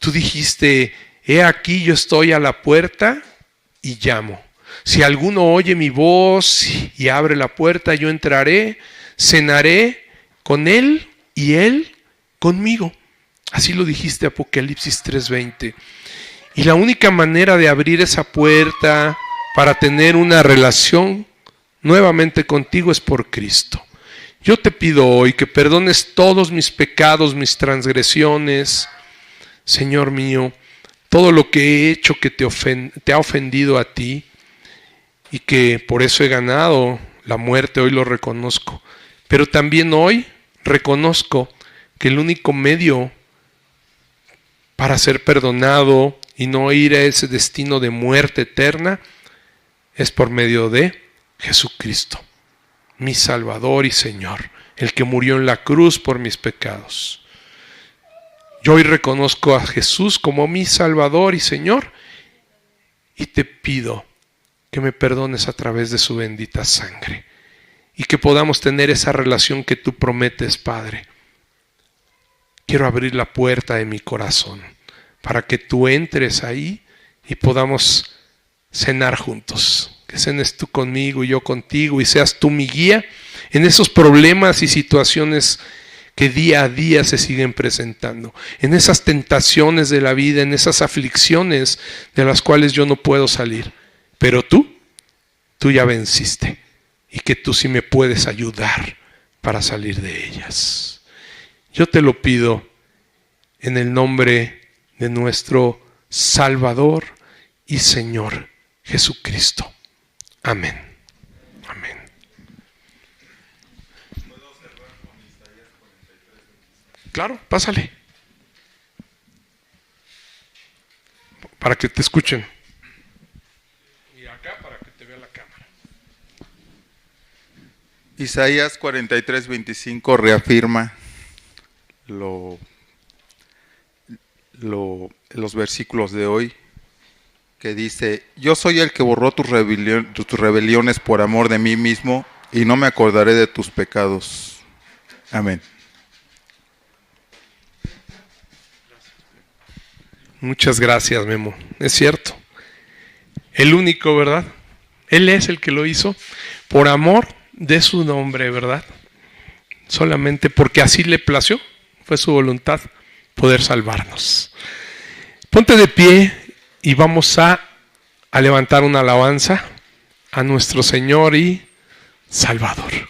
Tú dijiste, he aquí yo estoy a la puerta y llamo. Si alguno oye mi voz y abre la puerta, yo entraré, cenaré con él y él conmigo. Así lo dijiste, Apocalipsis 3:20. Y la única manera de abrir esa puerta para tener una relación nuevamente contigo es por Cristo. Yo te pido hoy que perdones todos mis pecados, mis transgresiones, Señor mío, todo lo que he hecho que te ha ofendido a ti y que por eso he ganado la muerte, hoy lo reconozco. Pero también hoy reconozco que el único medio para ser perdonado y no ir a ese destino de muerte eterna es por medio de Jesucristo, mi Salvador y Señor, el que murió en la cruz por mis pecados. Yo hoy reconozco a Jesús como mi Salvador y Señor y te pido que me perdones a través de su bendita sangre y que podamos tener esa relación que tú prometes, Padre. Quiero abrir la puerta de mi corazón para que tú entres ahí y podamos cenar juntos. Que cenes tú conmigo y yo contigo y seas tú mi guía en esos problemas y situaciones que día a día se siguen presentando, en esas tentaciones de la vida, en esas aflicciones de las cuales yo no puedo salir. Pero tú ya venciste y que tú sí me puedes ayudar para salir de ellas. Yo te lo pido en el nombre de nuestro Salvador y Señor Jesucristo. Amén. Amén. Claro, pásale. Para que te escuchen. Y acá para que te vea la cámara. Isaías 43:25 reafirma los versículos de hoy, que dice: yo soy el que borró tus rebeliones por amor de mí mismo, y no me acordaré de tus pecados. Amén. Muchas gracias, Memo. Es cierto. El único, ¿verdad? Él es el que lo hizo por amor de su nombre, ¿verdad? Solamente porque así le plació, fue su voluntad poder salvarnos. Ponte de pie y vamos a levantar una alabanza a nuestro Señor y Salvador.